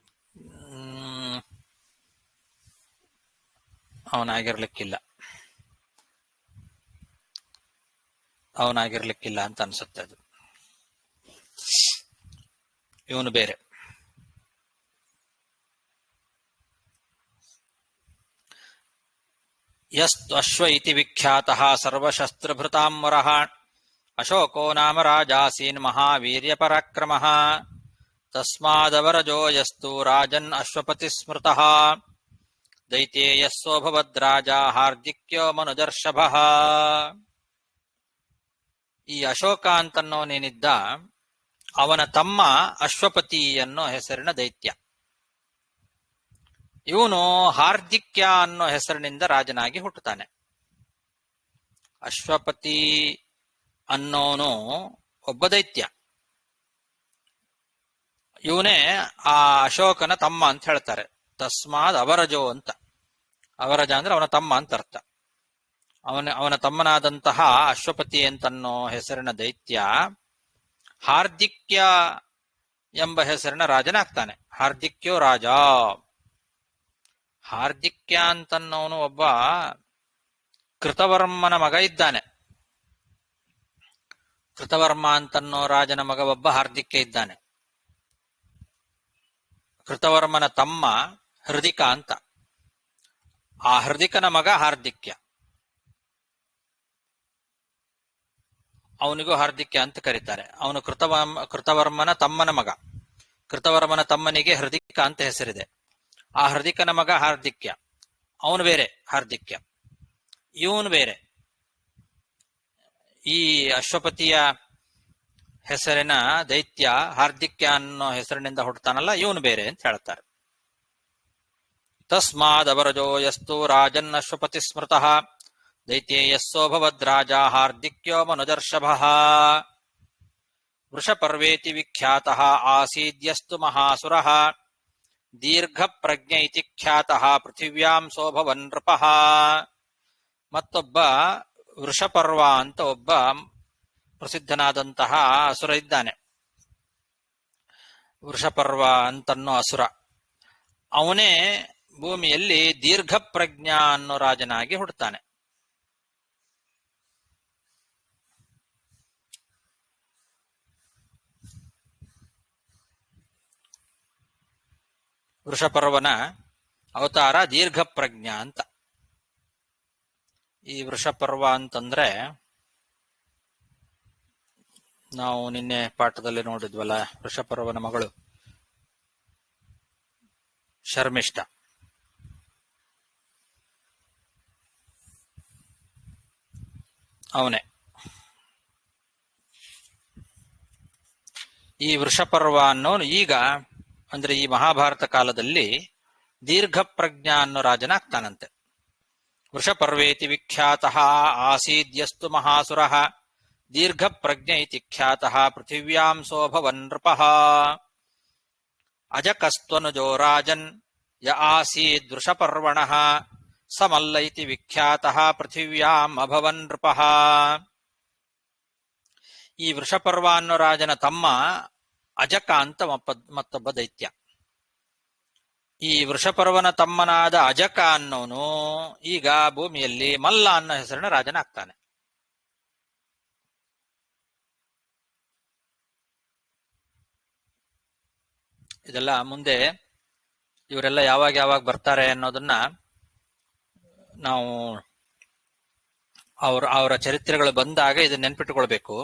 ಅವನಾಗಿರ್ಲಿಕ್ಕಿಲ್ಲ ಅಂತ ಅನ್ಸುತ್ತೆ. ಅದು ಇವನು ಬೇರೆ. ಯಸ್ತು ಅಶ್ವ ಇತಿ ವಿಖ್ಯಾತಃ ಸರ್ವಶಸ್ತ್ರಭೃತಾಂವರಃ ಅಶೋಕೋ ನಾಮ ರಾಜಾಸೀನ್ ಮಹಾವೀರ್ಯ ಪರಾಕ್ರಮಃ ತಸ್ಮಾದವರಜೋ ಯಸ್ತು ರಾಜನ್ ಅಶ್ವಪತಿ ಸ್ಮೃತಃ ದೈತ್ಯೇಯಸ್ಸೋಭವದ್ರಾಜ ಹಾರ್ದಿಕ್ಯೋ ಮನುಜರ್ಷಭಃ. ಈ ಅಶೋಕ ಅಂತನ್ನೋನೇನಿದ್ದ ಅವನ ತಮ್ಮ ಅಶ್ವಪತಿ ಅನ್ನೋ ಹೆಸರಿನ ದೈತ್ಯ. ಇವನು ಹಾರ್ದಿಕ್ಯ ಅನ್ನೋ ಹೆಸರಿನಿಂದ ರಾಜನಾಗಿ ಹುಟ್ಟುತ್ತಾನೆ. ಅಶ್ವಪತಿ ಅನ್ನೋನು ಒಬ್ಬ ದೈತ್ಯ. ಇವನೇ ಆ ಅಶೋಕನ ತಮ್ಮ ಅಂತ ಹೇಳ್ತಾರೆ. ತಸ್ಮಾದ್ ಅವರಜೋ ಅಂತ. ಅವರಜ ಅಂದ್ರೆ ಅವನ ತಮ್ಮ ಅಂತ ಅರ್ಥ. ಅವನ ತಮ್ಮನಾದಂತಹ ಅಶ್ವಪತಿ ಅಂತನ್ನೋ ಹೆಸರಿನ ದೈತ್ಯ ಹಾರ್ದಿಕ್ಯ ಎಂಬ ಹೆಸರಿನ ರಾಜನಾಗ್ತಾನೆ. ಹಾರ್ದಿಕ್ಯೋ ರಾಜ. ಹಾರ್ದಿಕ್ಯ ಅಂತನ್ನೋನು ಒಬ್ಬ ಕೃತವರ್ಮನ ಮಗ ಇದ್ದಾನೆ. ಕೃತವರ್ಮ ಅಂತನ್ನೋ ರಾಜನ ಮಗ ಒಬ್ಬ ಹಾರ್ದಿಕ್ಯ ಇದ್ದಾನೆ. ಕೃತವರ್ಮನ ತಮ್ಮ ಹೃದಿಕ ಅಂತ. ಆ ಹೃದಿಕನ ಮಗ ಹಾರ್ದಿಕ್ಯ. ಅವನಿಗೂ ಹಾರ್ದಿಕ್ಯ ಅಂತ ಕರೀತಾರೆ. ಅವನು ಕೃತವರ್ಮನ ತಮ್ಮನ ಮಗ. ಕೃತವರ್ಮನ ತಮ್ಮನಿಗೆ ಹೃದಿಕ ಅಂತ ಹೆಸರಿದೆ. ಆ ಹೃದಿಕನ ಮಗ ಹಾರ್ದಿಕ್ಯ. ಅವನು ಬೇರೆ ಹಾರ್ದಿಕ್ಯ. ಇವನು ಬೇರೆ. ಈ ಅಶ್ವಪತಿಯ ಹೆಸರಿನ ದೈತ್ಯ ಹಾರ್ದಿಕ್ಯ ಅನ್ನೋ ಹೆಸರಿನಿಂದ ಹುಟ್ಟುತ್ತಾನಲ್ಲ, ಇವನು ಬೇರೆ ಅಂತ ಹೇಳ್ತಾರೆ. ತಸ್ಮಾದ್ ಅವರಜೋ ಯಸ್ತು ರಾಜನ್ ಅಶ್ವಪತಿ ಸ್ಮೃತಃ ದೈತ್ಯೇಯಸ್ಸೋಭವದ್ರಾಜ ಹಾರ್ದಿಕ್ಯೋ ಮನುಜರ್ಷಭಃ ವೃಷಪರ್ವೇತಿ ವಿಖ್ಯಾತಃ ಆಸೀದ್ಯಸ್ತು ಮಹಾಸುರಃ ದೀರ್ಘ ಪ್ರಜ್ಞ ಇತಿ ಖ್ಯಾತಃ ಪೃಥಿವ್ಯಾಂ ಸೋಭವನ್ ನೃಪಃ. ಮತ್ತೊಬ್ಬ ವೃಷಪರ್ವ ಅಂತ ಒಬ್ಬ ಪ್ರಸಿದ್ಧನಾದಂತಹ ಅಸುರ ಇದ್ದಾನೆ. ವೃಷಪರ್ವ ಅಂತನ್ನೋ ಅಸುರ. ಅವನೇ ಭೂಮಿಯಲ್ಲಿ ದೀರ್ಘಪ್ರಜ್ಞ ಅನ್ನೋ ರಾಜನಾಗಿ ಹುಟ್ಟುತ್ತಾನೆ. ವೃಷಪರ್ವನ ಅವತಾರ ದೀರ್ಘಪ್ರಜ್ಞ ಅಂತ. ಈ ವೃಷಪರ್ವ ಅಂತಂದ್ರೆ ನಾವು ನಿನ್ನೆ ಪಾಠದಲ್ಲಿ ನೋಡಿದ್ವಲ್ಲ, ವೃಷಪರ್ವನ ಮಗಳು ಶರ್ಮಿಷ್ಠ. ಅವನೇ ಈ ವೃಷಪರ್ವ ಅನ್ನೋನು ಈಗ ಅಂದ್ರೆ ಈ ಮಹಾಭಾರತ ಕಾಲದಲ್ಲಿ ದೀರ್ಘಪ್ರಜ್ಞ ಅನ್ನೋ ರಾಜನಾಗ್ತಾನಂತೆ. ವೃಷಪರ್ವೇತಿ ವಿಖ್ಯಾತಃ ಆಸೀದ್ಯಸ್ತು ಮಹಾಸುರಃ ದೀರ್ಘಪ್ರಜ್ಞ ಇತಿ ಖ್ಯಾತಃ ಪೃಥಿವ್ಯಾಂ ಸೋಭವನ್ ನೃಪಃ ಅಜಕಸ್ತ್ವನುಜೋ ರಾಜನ್ ಯ ಆಸೀದ್ ವೃಷಪರ್ವಣಃ ಸಮಲ್ಲ ಇತಿ ವಿಖ್ಯಾತಃ ಪೃಥಿವ್ಯಾಂ ಅಭವನ್ ನೃಪಃ. ಈ ವೃಷಪರ್ವ ಅನ್ನೋ ರಾಜನ ತಮ್ಮ ಅಜಕ ಅಂತ ಮತ್ತೊಬ್ಬ ದೈತ್ಯ. ಈ ವೃಷಪರ್ವನ ತಮ್ಮನಾದ ಅಜಕ ಅನ್ನೋನು ಈಗ ಭೂಮಿಯಲ್ಲಿ ಮಲ್ಲ ಅನ್ನೋ ಹೆಸರಿನ ರಾಜನಾಗ್ತಾನೆ. ಇದೆಲ್ಲ ಮುಂದೆ ಇವರೆಲ್ಲ ಯಾವಾಗ ಬರ್ತಾರೆ ಅನ್ನೋದನ್ನ ನಾವು ಅವರ ಚರಿತ್ರೆಗಳು ಬಂದಾಗ ಇದನ್ನ ನೆನ್ಪಿಟ್ಟುಕೊಳ್ಬೇಕು.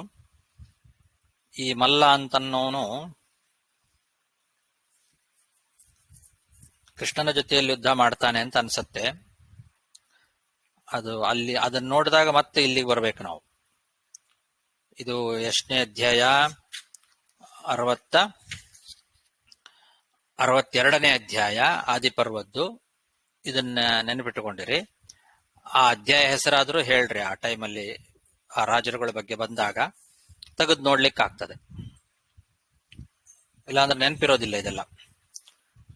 ಈ ಮಲ್ಲ ಅಂತನ್ನೋನು ಕೃಷ್ಣನ ಜೊತೆಯಲ್ಲಿ ಯುದ್ಧ ಮಾಡ್ತಾನೆ ಅಂತ ಅನ್ಸತ್ತೆ. ಅದನ್ನ ನೋಡಿದಾಗ ಮತ್ತೆ ಇಲ್ಲಿಗೆ ಬರ್ಬೇಕು ನಾವು. ಇದು ಎಷ್ಟನೇ ಅಧ್ಯಾಯ? 62ನೇ ಅಧ್ಯಾಯ ಆದಿಪರ್ವದ್ದು. ಇದನ್ನ ನೆನಪಿಟ್ಟುಕೊಂಡಿರಿ. ಆ ಅಧ್ಯಾಯ ಹೆಸರಾದ್ರೂ ಹೇಳ್ರಿ. ಆ ಟೈಮಲ್ಲಿ ಆ ರಾಜರುಗಳ ಬಗ್ಗೆ ಬಂದಾಗ ತೆಗೆದು ನೋಡ್ಲಿಕ್ಕೆ ಆಗ್ತದೆ, ಇಲ್ಲಾಂದ್ರೆ ನೆನಪಿರೋದಿಲ್ಲ ಇದೆಲ್ಲ.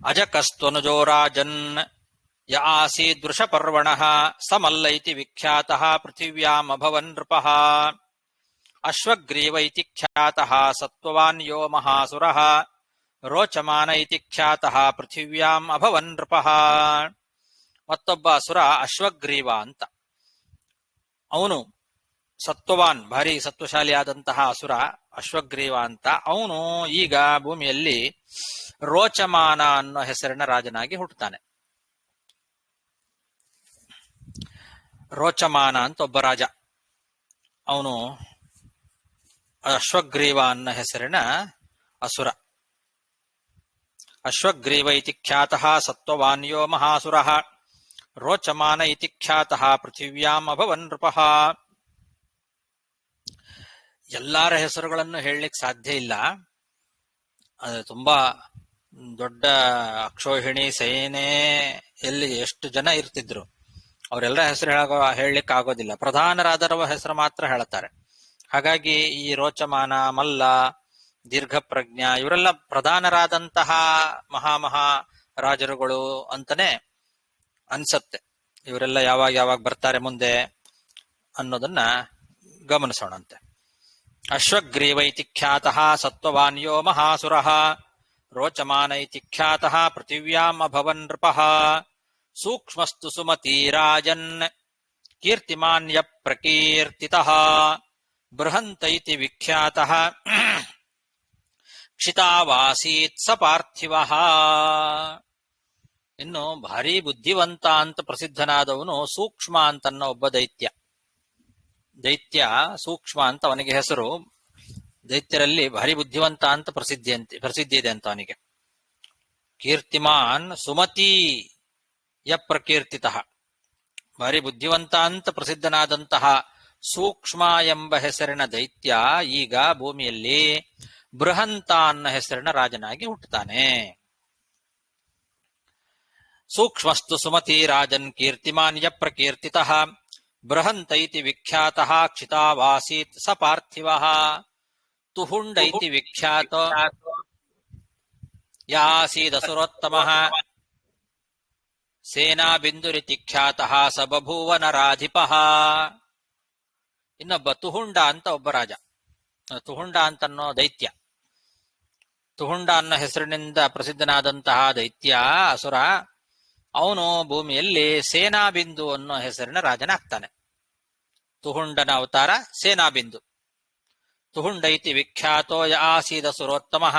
ಅಜಕಸ್ತ್ವನುಜೋ ರಾಜನ್ ಯ ಆಸೀದ್ ವೃಷಪರ್ವಣಃ ಸಮಲ್ಲ ಇತಿ ವಿಖ್ಯಾತಃ ಪೃಥಿವ್ಯಾಂ ಅಭವನ್ ನೃಪಃ ಅಶ್ವಗ್ರೀವ ಇತಿ ಖ್ಯಾತಃ ಸತ್ವವಾನ್ ಯೋ ಮಹಾಸುರಃ ರೋಚಮಾನ ಇತಿ ಖ್ಯಾತಃ ಪೃಥಿವ್ಯಾಂ ಅಭವನ್ ನೃಪಃ. ಮತ್ತೊಬ್ಬ ಅಸುರ ಅಶ್ವಗ್ರೀವ ಅಂತ. ಅವನು ಸತ್ವವಾನ್, ಭಾರಿ ಸತ್ವಶಾಲಿಯಾದಂತಹ ಅಸುರ ಅಶ್ವಗ್ರೀವ ಅಂತ. ಅವನು ಈಗ ಭೂಮಿಯಲ್ಲಿ ರೋಚಮಾನ ಅನ್ನೋ ಹೆಸರಿನ ರಾಜನಾಗಿ ಹುಟ್ಟುತ್ತಾನೆ. ರೋಚಮಾನ ಅಂತ ಒಬ್ಬ ರಾಜ. ಅವನು ಅಶ್ವಗ್ರೀವ ಅನ್ನೋ ಹೆಸರಿನ ಅಸುರ. ಅಶ್ವಗ್ರೀವ ಇತಿ ಖ್ಯಾತಃ ಸತ್ವವಾನ್ ಯೋ ಮಹಾಸುರಃ ರೋಚಮಾನ ಇತಿ ಖ್ಯಾತಃ ಪೃಥಿವ್ಯಾಂ ಅಭವನ್ ನೃಪಃ. ಎಲ್ಲಾರ ಹೆಸರುಗಳನ್ನು ಹೇಳಲಿಕ್ಕೆ ಸಾಧ್ಯ ಇಲ್ಲ. ಅದು ತುಂಬಾ ದೊಡ್ಡ ಅಕ್ಷೋಹಿಣಿ ಸೇನೆ, ಎಲ್ಲಿ ಎಷ್ಟು ಜನ ಇರ್ತಿದ್ರು, ಅವರೆಲ್ಲರ ಹೆಸರು ಹೇಳಲಿಕ್ಕೆ ಆಗೋದಿಲ್ಲ. ಪ್ರಧಾನರಾದರವ ಹೆಸರು ಮಾತ್ರ ಹೇಳುತ್ತಾರೆ. ಹಾಗಾಗಿ ಈ ರೋಚಮಾನ, ಮಲ್ಲ, ದೀರ್ಘಪ್ರಜ್ಞ ಇವರೆಲ್ಲ ಪ್ರಧಾನರಾದಂತಹ ಮಹಾ ರಾಜರುಗಳು ಅಂತಾನೆ ಅನ್ಸತ್ತೆ. ಇವರೆಲ್ಲ ಯಾವಾಗ ಬರ್ತಾರೆ ಮುಂದೆ ಅನ್ನೋದನ್ನ ಗಮನಿಸೋಣಂತೆ. ಅಶ್ವಗ್ರೀವ ಇತಿ ಖ್ಯಾತಃ ಸತ್ವವಾನ್ ಯೋ ಮಹಾಸುರಃ ರೋಚಮಾನ ಇತಿ ಖ್ಯಾತಃ ಪೃಥಿವ್ಯಾಂ ಅಭವನ್ ನೃಪಃ ಸೂಕ್ಷ್ಮಸ್ತು ಸುಮತಿ ರಾಜನ್ ಕೀರ್ತಿಮಾನ್ಯ ಪ್ರಕೀರ್ತಿತಃ ಬೃಹಂತ ಇತಿ ವಿಖ್ಯಾತಃ ಕ್ಷಿತಾವಾಸೀತ್ ಸ ಪಾರ್ಥಿವಃ. ಇನ್ನು ಭಾರಿ ಬುದ್ಧಿವಂತ ಅಂತ ಪ್ರಸಿದ್ಧನಾದವನು ಸೂಕ್ಷ್ಮ ಅಂತನ್ನೋ ಒಬ್ಬ ದೈತ್ಯ. ಸೂಕ್ಷ್ಮ ಅಂತ ಅವನಿಗೆ ಹೆಸರು. ದೈತ್ಯರಲ್ಲಿ ಭಾರಿ ಬುದ್ಧಿವಂತ ಅಂತ ಪ್ರಸಿದ್ಧಿ ಇದೆ ಅಂತ ಅವನಿಗೆ. ಕೀರ್ತಿಮಾನ್ ಸುಮತಿ ಯ ಪ್ರಕೀರ್ತಿತಃ. ಭಾರಿ ಬುದ್ಧಿವಂತ ಅಂತ ಪ್ರಸಿದ್ಧನಾದಂತಹ ಸೂಕ್ಷ್ಮ ಎಂಬ ಹೆಸರಿನ ದೈತ್ಯ ಈಗ ಭೂಮಿಯಲ್ಲಿ ಬೃಹಂತ ಅನ್ನೋ ಹೆಸರಿನ ರಾಜನಾಗಿ ಹುಟ್ಟುತ್ತಾನೆ. ಸೂಕ್ಷ್ಮಸ್ತು ಸುಮತಿ ರಾಜನ್ ಕೀರ್ತಿಮಾನ್ ಯ ಪ್ರಕೀರ್ತಿತಃ ಬೃಹಂತ ಇತಿ ವಿಖ್ಯಾತಃ ಕ್ಷಿತಾವಾಸೀತ್ ಸ ಪಾರ್ಥಿವಃ ತುಹುಂಡ ಇತಿ ವಿಖ್ಯಾತ ಯಾಸೀದಸುರೋತ್ತಮಃ ಸೇನಾ ಬಿಂದುರಿತಿ ಖ್ಯಾತಃ ಸ ಬಭೂವ ನರಾಧಿಪಃ. ಇನ್ನೊಬ್ಬ ತುಹುಂಡ ಅಂತ ಒಬ್ಬ ರಾಜ. ತುಹುಂಡ ಅಂತನ್ನೋ ದೈತ್ಯ. ತುಹುಂಡ ಅನ್ನೋ ಹೆಸರಿನಿಂದ ಪ್ರಸಿದ್ಧನಾದಂತಹ ದೈತ್ಯ ಅಸುರ, ಅವನು ಭೂಮಿಯಲ್ಲಿ ಸೇನಾಬಿಂದು ಅನ್ನೋ ಹೆಸರಿನ ರಾಜನಾಗ್ತಾನೆ. ತುಹುಂಡನ ಅವತಾರ ಸೇನಾಬಿಂದು. ತುಹುಂಡ ಇತಿ ವಿಖ್ಯಾತೋ ಯ ಆಸೀದ ಸುರೋತ್ತಮಃ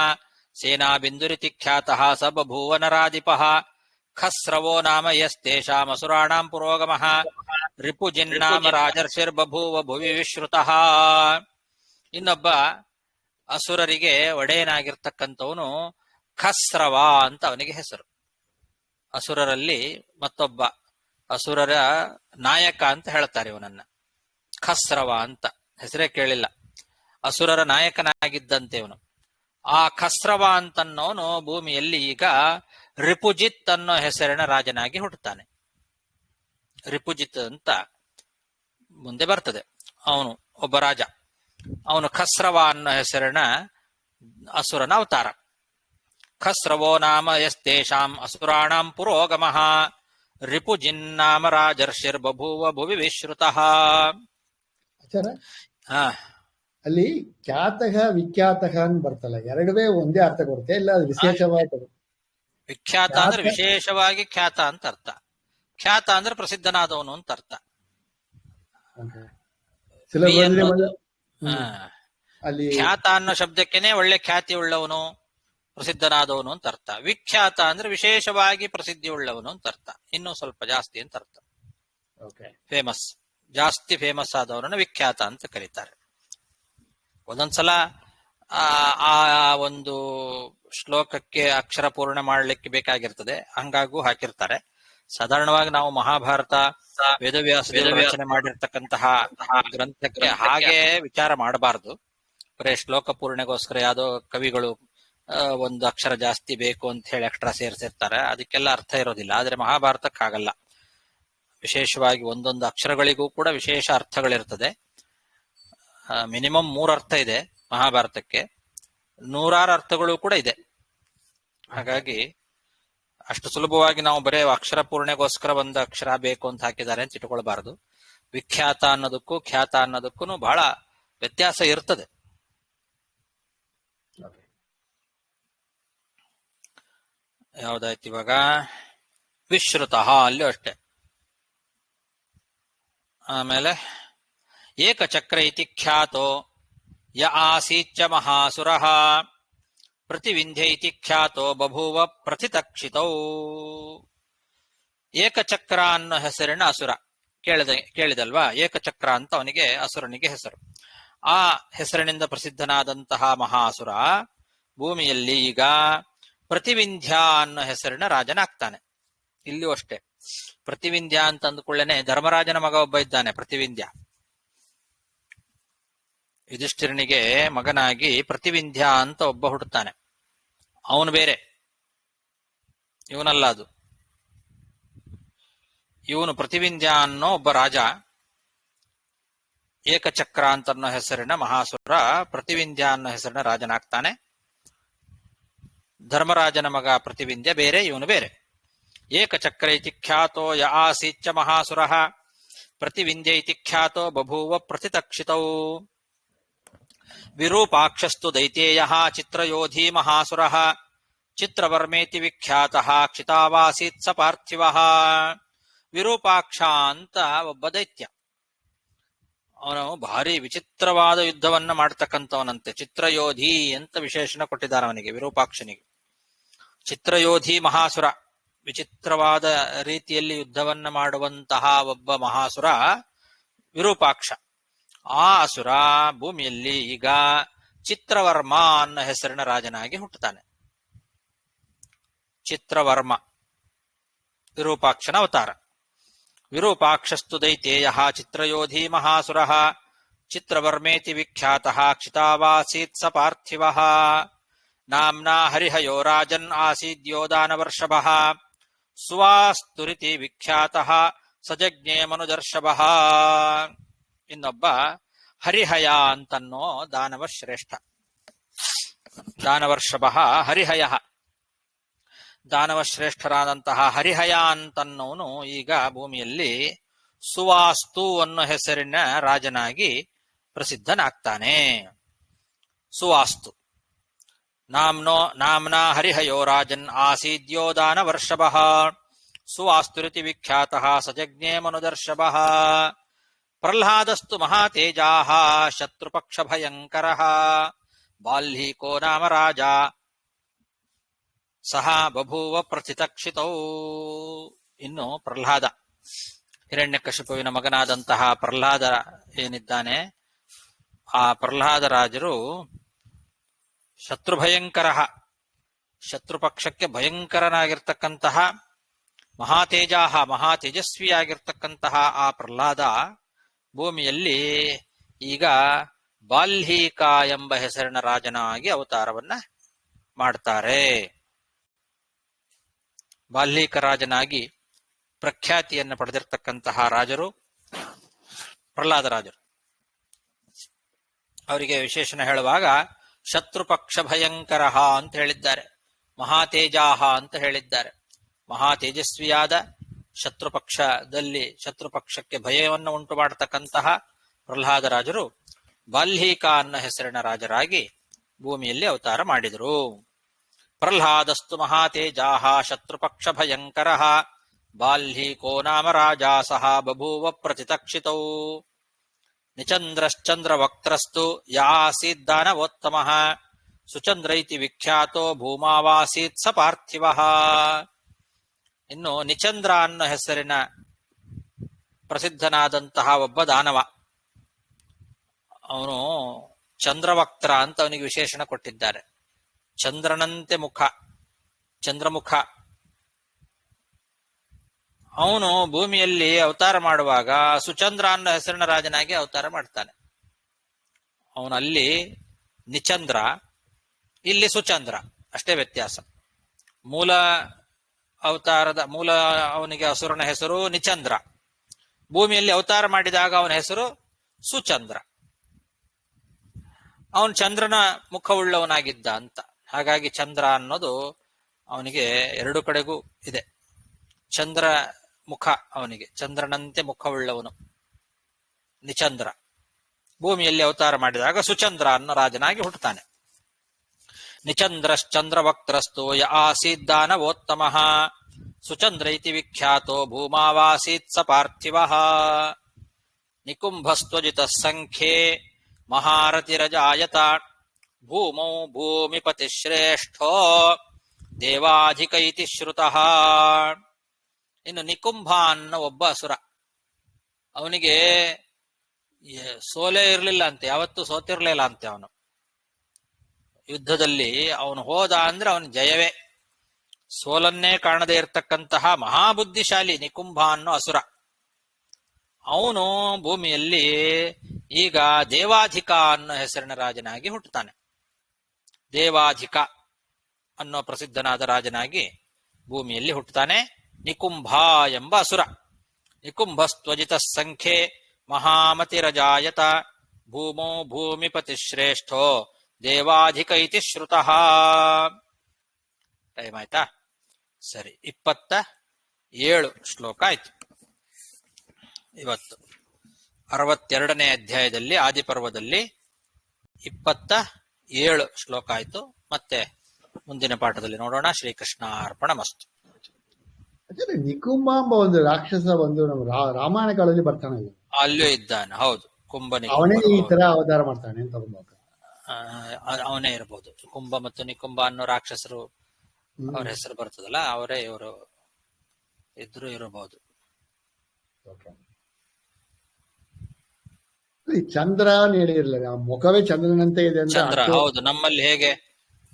ಸೇನಾಬಿಂದುರಿತಿ ಖ್ಯಾತಃ ಸ ಬಭೂವ ನರಾಧಿಪಃ ಖಸ್ರವೋ ನಾಮ ಯಸ್ತೇಷಾಮಸುರಾಣಾಂ ಪುರೋಗಮಃ ರಿಪುಜಿನ್ನಾಮ ರಾಜರ್ಷಿರ್ಬಭೂವ ಭುವಿ ವಿಶ್ರುತಃ. ಇನ್ನೊಬ್ಬ ಅಸುರರಿಗೆ ಒಡೆಯನಾಗಿರ್ತಕ್ಕಂಥವನು ಖಸ್ರವ ಅಂತ ಅವನಿಗೆ ಹೆಸರು. ಅಸುರರಲ್ಲಿ ಮತ್ತೊಬ್ಬ ಅಸುರರ ನಾಯಕ ಅಂತ ಹೇಳ್ತಾರೆ ಇವನನ್ನ. ಖಸ್ರವ ಅಂತ ಹೆಸರೇ ಕೇಳಿಲ್ಲ. ಅಸುರರ ನಾಯಕನಾಗಿದ್ದಂತೆ ಇವನು. ಆ ಖಸ್ರವ ಅಂತನ್ನೋನು ಭೂಮಿಯಲ್ಲಿ ಈಗ ರಿಪುಜಿತ್ ಅನ್ನೋ ಹೆಸರಿನ ರಾಜನಾಗಿ ಹುಟ್ಟುತ್ತಾನೆ. ರಿಪುಜಿತ್ ಅಂತ ಮುಂದೆ ಬರ್ತದೆ. ಅವನು ಒಬ್ಬ ರಾಜ. ಅವನು ಖಸ್ರವ ಅನ್ನೋ ಹೆಸರಿನ ಅಸುರನ ಅವತಾರ. ಖಸ್ರವೋ ನಾಮ ಯಸ್ತೇಷಾಂ ಅಸುರಾಣಾಂ ಪುರೋಗಮಃ ರಿಪುಜಿನ್ನಾಮ ರಾಜರ್ಷಿರ್ಬಭೂವ ಭುವಿ ವಿಶ್ರುತಃ. ಆಚಾರ ಹಾ, ಅಲ್ಲಿ ಖ್ಯಾತಃ ವಿಖ್ಯಾತಃ ಅಂತ ಬರ್ತಲ್ಲ, ಎರಡುವೇ ಒಂದೇ ಅರ್ಥ ಕೊಡುತ್ತೆ, ಇಲ್ಲ ಅದು ವಿಶೇಷವಾದ? ವಿಖ್ಯಾತ ಅಂದ್ರೆ ವಿಶೇಷವಾಗಿ ಖ್ಯಾತ ಅಂತ ಅರ್ಥ. ಖ್ಯಾತ ಅಂದ್ರೆ ಪ್ರಸಿದ್ಧನಾದವನು ಅಂತ ಅರ್ಥ. ಅಲ್ಲಿ ಖ್ಯಾತ ಅನ್ನೋ ಶಬ್ದಕ್ಕೆನೆ ಒಳ್ಳೆ ಖ್ಯಾತಿ ಉಳ್ಳವನು, ಪ್ರಸಿದ್ಧನಾದವನು ಅಂತ ಅರ್ಥ. ವಿಖ್ಯಾತ ಅಂದ್ರೆ ವಿಶೇಷವಾಗಿ ಪ್ರಸಿದ್ಧಿ ಉಳ್ಳವನು ಅಂತ ಅರ್ಥ. ಇನ್ನೂ ಸ್ವಲ್ಪ ಜಾಸ್ತಿ ಅಂತ ಅರ್ಥ. ಫೇಮಸ್, ಜಾಸ್ತಿ ಫೇಮಸ್ ಆದವರನ್ನು ವಿಖ್ಯಾತ ಅಂತ ಕರೀತಾರೆ. ಒಂದೊಂದ್ಸಲ ಆ ಒಂದು ಶ್ಲೋಕಕ್ಕೆ ಅಕ್ಷರ ಪೂರ್ಣ ಮಾಡ್ಲಿಕ್ಕೆ ಬೇಕಾಗಿರ್ತದೆ, ಹಂಗಾಗೂ ಹಾಕಿರ್ತಾರೆ. ಸಾಧಾರಣವಾಗಿ ನಾವು ಮಹಾಭಾರತ ವೇದವ್ಯಾಸ ರಚನೆ ಮಾಡಿರ್ತಕ್ಕಂತಹ ಗ್ರಂಥಕ್ಕೆ ಹಾಗೆ ವಿಚಾರ ಮಾಡಬಾರ್ದು. ಬರೇ ಶ್ಲೋಕ ಪೂರ್ಣೆಗೋಸ್ಕರ ಯಾವ್ದೋ ಕವಿಗಳು ಒಂದು ಅಕ್ಷರ ಜಾಸ್ತಿ ಬೇಕು ಅಂತ ಹೇಳಿ ಎಕ್ಸ್ಟ್ರಾ ಸೇರಿಸಿರ್ತಾರೆ, ಅದಕ್ಕೆಲ್ಲ ಅರ್ಥ ಇರೋದಿಲ್ಲ. ಆದ್ರೆ ಮಹಾಭಾರತಕ್ಕೆ ಆಗಲ್ಲ. ವಿಶೇಷವಾಗಿ ಒಂದೊಂದು ಅಕ್ಷರಗಳಿಗೂ ಕೂಡ ವಿಶೇಷ ಅರ್ಥಗಳಿರ್ತದೆ. ಮಿನಿಮಮ್ 3 ಅರ್ಥ ಇದೆ ಮಹಾಭಾರತಕ್ಕೆ, 100 ಅರ್ಥಗಳು ಕೂಡ ಇದೆ. ಹಾಗಾಗಿ ಅಷ್ಟು ಸುಲಭವಾಗಿ ನಾವು ಬರೇ ಅಕ್ಷರ ಪೂರ್ಣೆಗೋಸ್ಕರ ಒಂದು ಅಕ್ಷರ ಬೇಕು ಅಂತ ಹಾಕಿದ್ದಾರೆ ಅಂತ ಇಟ್ಕೊಳ್ಬಾರ್ದು. ವಿಖ್ಯಾತ ಅನ್ನೋದಕ್ಕೂ ಖ್ಯಾತ ಅನ್ನೋದಕ್ಕೂ ಬಹಳ ವ್ಯತ್ಯಾಸ ಇರ್ತದೆ. ಯಾವ್ದಾಯ್ತು ಇವಾಗ? ವಿಶ್ರುತಃ, ಅಲ್ಲೂ ಅಷ್ಟೆ. ಆಮೇಲೆ ಏಕಚಕ್ರ ಇತಿ ಖ್ಯಾತೋ ಯ ಆಸೀಚ್ಚ ಮಹಾಸುರಃ ಪ್ರತಿವಿಂಧ್ಯ ಇತಿ ಖ್ಯಾತೋ ಬಭೂವ ಪ್ರತಿತಕ್ಷಿತೌ. ಏಕಚಕ್ರ ಅನ್ನೋ ಹೆಸರಿನ ಅಸುರ ಕೇಳಿದಲ್ವಾ? ಏಕಚಕ್ರ ಅಂತ ಅವನಿಗೆ ಅಸುರನಿಗೆ ಹೆಸರು. ಆ ಹೆಸರಿನಿಂದ ಪ್ರಸಿದ್ಧನಾದಂತಹ ಮಹಾಸುರ ಭೂಮಿಯಲ್ಲಿ ಈಗ ಪ್ರತಿವಿಂಧ್ಯ ಅನ್ನೋ ಹೆಸರಿನ ರಾಜನಾಗ್ತಾನೆ. ಇಲ್ಲಿಯೂ ಅಷ್ಟೇ. ಪ್ರತಿವಿಂಧ್ಯ ಅಂತ ಅಂದ್ಕೊಳ್ಳೇನೆ ಧರ್ಮರಾಜನ ಮಗ ಒಬ್ಬ ಇದ್ದಾನೆ, ಪ್ರತಿವಿಂಧ್ಯ. ಯುಧಿಷ್ಠಿರನಿಗೆ ಮಗನಾಗಿ ಪ್ರತಿವಿಂಧ್ಯ ಅಂತ ಒಬ್ಬ ಹುಟ್ಟುತ್ತಾನೆ. ಅವನು ಬೇರೆ, ಇವನಲ್ಲ. ಅದು ಇವನು ಪ್ರತಿವಿಂಧ್ಯ ಅನ್ನೋ ಒಬ್ಬ ರಾಜ. ಏಕಚಕ್ರ ಅಂತ ಅನ್ನೋ ಹೆಸರಿನ ಮಹಾಸುರ ಪ್ರತಿವಿಂಧ್ಯ ಅನ್ನೋ ಹೆಸರಿನ ರಾಜನಾಗ್ತಾನೆ. ಧರ್ಮರಾಜನ ಮಗ ಪ್ರತಿವಿಂಧ್ಯ ಬೇರೆ, ಇವನು ಬೇರೆ. ಏಕಚಕ್ರ ಇತಿ ಖ್ಯಾತೋ ಯ ಆಸೀಚ್ಚ ಮಹಾಸುರಃ ಪ್ರತಿವಿಂಧ್ಯ ಇತಿ ಖ್ಯಾತೋ ಬಭೂವ ಪ್ರತಿತಕ್ಷಿತೌ. ವಿರೂಪಾಕ್ಷಸ್ತು ದೈತೇಯಃ ಚಿತ್ರಯೋಧಿ ಮಹಾಸುರಃ ಚಿತ್ರವರ್ಮೇತಿ ವಿಖ್ಯಾತಃ ಕ್ಷಿತಾವಾಸೀತ್ ಸ ಪಾರ್ಥಿವಃ. ವಿರೂಪಾಕ್ಷ ಅಂತ ಒಬ್ಬ ದೈತ್ಯ. ಅವನು ಭಾರಿ ವಿಚಿತ್ರವಾದ ಯುದ್ಧವನ್ನ ಮಾಡ್ತಕ್ಕಂಥವನಂತೆ. ಚಿತ್ರಯೋಧಿ ಅಂತ ವಿಶೇಷಣ ಕೊಟ್ಟಿದ್ದಾರೆ ಅವನಿಗೆ, ವಿರೂಪಾಕ್ಷನಿಗೆ. ಚಿತ್ರಯೋಧಿ ಮಹಾಸುರ, ವಿಚಿತ್ರವಾದ ರೀತಿಯಲ್ಲಿ ಯುದ್ಧವನ್ನ ಮಾಡುವಂತಹ ಒಬ್ಬ ಮಹಾಸುರ ವಿರೂಪಾಕ್ಷ. ಆ ಅಸುರ ಭೂಮಿಯಲ್ಲಿ ಈಗ ಚಿತ್ರವರ್ಮ ಅನ್ನೋ ಹೆಸರಿನ ರಾಜನಾಗಿ ಹುಟ್ಟುತ್ತಾನೆ. ಚಿತ್ರವರ್ಮ ವಿರೂಪಾಕ್ಷನ ಅವತಾರ. ವಿರೂಪಾಕ್ಷಸ್ತು ದೈತೇಯಃ ಚಿತ್ರಯೋಧಿ ಮಹಾಸುರಃ ಚಿತ್ರವರ್ಮೇತಿ ವಿಖ್ಯಾತಃ ಕ್ಷಿತಾವಾಸೀತ್ ಸ ಪಾರ್ಥಿವಃ. ನಾಮ್ನಾ ಹರಿಹಯೋ ರಾಜನ್ ಆಸೀದ್ಯೋ ದಾನವರ್ಷಭಃ ಸುವಾಸ್ತುರಿತಿ ವಿಖ್ಯಾತಃ ಸಜಜ್ಞೇ ಮನುಜರ್ಷಭಃ. ಇನ್ನೊಬ್ಬ ಹರಿಹಯ ಅಂತನ್ನೋ ದಾನವ ಶ್ರೇಷ್ಠ. ದಾನವರ್ಷಭಃ ಹರಿಹಯ. ದಾನವ ಶ್ರೇಷ್ಠರಾದಂತಹ ಹರಿಹಯ ಅಂತನ್ನೋನು ಈಗ ಭೂಮಿಯಲ್ಲಿ ಸುವಾಸ್ತು ಅನ್ನೋ ಹೆಸರಿನ ರಾಜನಾಗಿ ಪ್ರಸಿದ್ಧನಾಗ್ತಾನೆ. ಸುವಾಸ್ತು ನಾಮ್ನಾ ಹರಿಹಯೋ ರಾಜನ್ ಆಸೀದ್ಯೋ ದಾನವರ್ಷಭಃ ಸುವಾಸ್ತುರಿತಿ ವಿಖ್ಯಾತಃ ಸಜಜ್ಞೇ ಮನುದರ್ಶಭಃ ಪ್ರಹ್ಲಾದಸ್ತು ಮಹಾತೇಜಾಃ ಶತ್ರುಪಕ್ಷ ಭಯಂಕರಃ ಬಾಲ್ಹೀಕೋ ನಾಮ ರಾಜ ಸಹ ಬಭೂವ ಪ್ರಥಿತಕ್ಷಿತೌ. ಇನ್ನು ಪ್ರಹ್ಲಾದ, ಹಿರಣ್ಯಕಶಿಪುವಿನ ಮಗನಾದಂತಹ ಪ್ರಹ್ಲಾದ ಏನಿದ್ದಾನೆ, ಆ ಪ್ರಹ್ಲಾದ ರಾಜರು ಶತ್ರುಭಯಂಕರ, ಶತ್ರುಪಕ್ಷಕ್ಕೆ ಭಯಂಕರನಾಗಿರ್ತಕ್ಕಂತಹ ಮಹಾತೇಜಾಹ, ಮಹಾತೇಜಸ್ವಿಯಾಗಿರ್ತಕ್ಕಂತಹ ಆ ಪ್ರಹ್ಲಾದ ಭೂಮಿಯಲ್ಲಿ ಈಗ ಬಾಲ್ಹೀಕ ಎಂಬ ಹೆಸರಿನ ರಾಜನಾಗಿ ಅವತಾರವನ್ನ ಮಾಡ್ತಾರೆ. ಬಾಲ್ಹೀಕ ರಾಜನಾಗಿ ಪ್ರಖ್ಯಾತಿಯನ್ನು ಪಡೆದಿರ್ತಕ್ಕಂತಹ ರಾಜರು ಪ್ರಹ್ಲಾದ ರಾಜರು. ಅವರಿಗೆ ವಿಶೇಷಣ ಹೇಳುವಾಗ ಶತ್ರುಪಕ್ಷ ಭಯಂಕರ ಅಂತ ಹೇಳಿದ್ದಾರೆ, ಮಹಾತೇಜಾಹ ಅಂತ ಹೇಳಿದ್ದಾರೆ. ಮಹಾ ತೇಜಸ್ವಿಯಾದ ಶತ್ರುಪಕ್ಷಕ್ಕೆ ಭಯವನ್ನು ಉಂಟು ಮಾಡತಕ್ಕಂತಹ ಪ್ರಹ್ಲಾದ ರಾಜರು ಬಾಲ್ಹೀಕ ಅನ್ನೋ ಹೆಸರಿನ ರಾಜರಾಗಿ ಭೂಮಿಯಲ್ಲಿ ಅವತಾರ ಮಾಡಿದರು. ಪ್ರಹ್ಲಾದಸ್ತು ಮಹಾತೇಜಾಹ ಶತ್ರುಪಕ್ಷ ಭಯಂಕರ ಬಾಲ್ಹೀಕೋ ನಾಮ ರಾಜ ಸಹ ಬಭೂವ ಪ್ರಥಿತಕ್ಷಿತೌ. ನಿಚಂದ್ರಶ್ಚಂದ್ರವಕ್ತ್ರಸ್ತು ಯಾಸೀದ್ ದಾನವೋತ್ತಮಃ ಸುಚಂದ್ರ ಇತಿ ವಿಖ್ಯಾತೋ ಭೂಮಾವಾಸೀತ್ ಸ ಪಾರ್ಥಿವಃ. ಇನ್ನು ನಿಚಂದ್ರ ಅನ್ನೋ ಹೆಸರಿನ ಪ್ರಸಿದ್ಧನಾದಂತಹ ಒಬ್ಬ ದಾನವ, ಅವನು ಚಂದ್ರವಕ್ತ್ರ ಅಂತ ಅವನಿಗೆ ವಿಶೇಷಣ ಕೊಟ್ಟಿದ್ದಾರೆ. ಚಂದ್ರನಂತೆ ಮುಖ, ಚಂದ್ರಮುಖ. ಅವನು ಭೂಮಿಯಲ್ಲಿ ಅವತಾರ ಮಾಡುವಾಗ ಸುಚಂದ್ರ ಅನ್ನೋ ಹೆಸರಿನ ರಾಜನಾಗಿ ಅವತಾರ ಮಾಡ್ತಾನೆ. ಅವನಲ್ಲಿ ನಿಚಂದ್ರ, ಇಲ್ಲಿ ಸುಚಂದ್ರ, ಅಷ್ಟೇ ವ್ಯತ್ಯಾಸ. ಮೂಲ ಅವನಿಗೆ ಅಸುರನ ಹೆಸರು ನಿಚಂದ್ರ, ಭೂಮಿಯಲ್ಲಿ ಅವತಾರ ಮಾಡಿದಾಗ ಅವನ ಹೆಸರು ಸುಚಂದ್ರ. ಅವನು ಚಂದ್ರನ ಮುಖವುಳ್ಳವನಾಗಿದ್ದ ಅಂತ. ಹಾಗಾಗಿ ಚಂದ್ರ ಅನ್ನೋದು ಅವನಿಗೆ ಎರಡು ಕಡೆಗೂ ಇದೆ. ಚಂದ್ರ ಮುಖ, ಅವನಿಗೆ ಚಂದ್ರನಂತೆ ಮುಖವುಳ್ಳವನು ನಿಚಂದ್ರ. ಭೂಮಿಯಲ್ಲಿ ಅವತಾರ ಮಾಡಿದಾಗ ಸುಚಂದ್ರ ಅನ್ನೋ ರಾಜನಾಗಿ ಹುಟ್ಟುತ್ತಾನೆ. ನಿಚಂದ್ರಶ್ಚಂದ್ರವಕ್ತ್ರಸ್ತು ಯ ಆಸೀದ್ ದಾನವೋತ್ತಮಃ ಸುಚಂದ್ರ ಇತಿ ವಿಖ್ಯಾತೋ ಭೂಮಾವಾಸೀತ್ ಸ ಪಾರ್ಥಿವಃ. ನಿಕುಂಭಸ್ತ್ವಜಿತಃ ಸಂಖ್ಯೆ ಮಹಾರತಿರಜಾಯತ ಭೂಮೌ ಭೂಮಿಪತಿಶ್ರೇಷ್ಠೋ ದೇವಾಧಿಕ ಇತಿ ಶ್ರುತಃ. ಇನ್ನು ನಿಕುಂಭ ಅನ್ನೋ ಒಬ್ಬ ಅಸುರ, ಅವನಿಗೆ ಸೋಲೇ ಇರಲಿಲ್ಲ ಅಂತೆ, ಯಾವತ್ತೂ ಸೋತಿರ್ಲಿಲ್ಲ ಅಂತೆ. ಅವನು ಯುದ್ಧದಲ್ಲಿ ಅವನು ಹೋದ ಅಂದ್ರೆ ಅವನ ಜಯವೇ, ಸೋಲನ್ನೇ ಕಾಣದೇ ಇರತಕ್ಕಂತಹ ಮಹಾಬುದ್ಧಿಶಾಲಿ ನಿಕುಂಭ ಅನ್ನೋ ಅಸುರ. ಅವನು ಭೂಮಿಯಲ್ಲಿ ಈಗ ದೇವಾಧಿಕ ಅನ್ನೋ ಹೆಸರಿನ ರಾಜನಾಗಿ ಹುಟ್ಟುತ್ತಾನೆ. ದೇವಾಧಿಕ ಅನ್ನೋ ಪ್ರಸಿದ್ಧನಾದ ರಾಜನಾಗಿ ಭೂಮಿಯಲ್ಲಿ ಹುಟ್ಟುತ್ತಾನೆ ನಿಕುಂಭ ಎಂಬ ಅಸುರ. ನಿಕುಂಭಸ್ತ್ವಜಿತ ಸಂಖ್ಯೆ ಮಹಾಮತಿರಜಾಯತ ಭೂಮೋ ಭೂಮಿಪತಿಶ್ರೇಷ್ಠೋ ದೇವಾಧಿಕ ಇತಿ ಶ್ರುತಃ. ಟೈಮ್ ಆಯ್ತಾ? ಸರಿ, 27 ಶ್ಲೋಕ ಆಯ್ತು. ಇವತ್ತು 62ನೇ ಅಧ್ಯಾಯದಲ್ಲಿ ಆದಿಪರ್ವದಲ್ಲಿ 27 ಶ್ಲೋಕ ಆಯ್ತು. ಮತ್ತೆ ಮುಂದಿನ ಪಾಠದಲ್ಲಿ ನೋಡೋಣ. ಶ್ರೀಕೃಷ್ಣ ಅರ್ಪಣಮಸ್ತು. ನಿಕುಂಭ ಎಂಬ ಒಂದು ರಾಕ್ಷಸ ಒಂದು ನಮ್ಮ ರಾಮಾಯಣ ಕಾಲದಲ್ಲಿ ಬರ್ತಾನೆ, ಅಲ್ಲೂ ಇದ್ದಾನೆ. ಹೌದು, ಅವನೇ ಈ ತರ ಅವತಾರ ಮಾಡ್ತಾನೆ ಅಂತ ಅವನೇ ಇರಬಹುದು. ಕುಂಭ ಮತ್ತು ನಿಕುಂಭ ಅನ್ನೋ ರಾಕ್ಷಸರು ಅವ್ರ ಹೆಸರು ಬರ್ತದಲ್ಲ, ಅವರೇ ಇವರು ಇದ್ರು ಇರಬಹುದು. ಚಂದ್ರ ಹೇಳಿರಲಿಲ್ಲ, ಮುಖವೇ ಚಂದ್ರನಂತೆ ಇದೆ. ಚಂದ್ರ, ಹೌದು. ನಮ್ಮಲ್ಲಿ ಹೇಗೆ,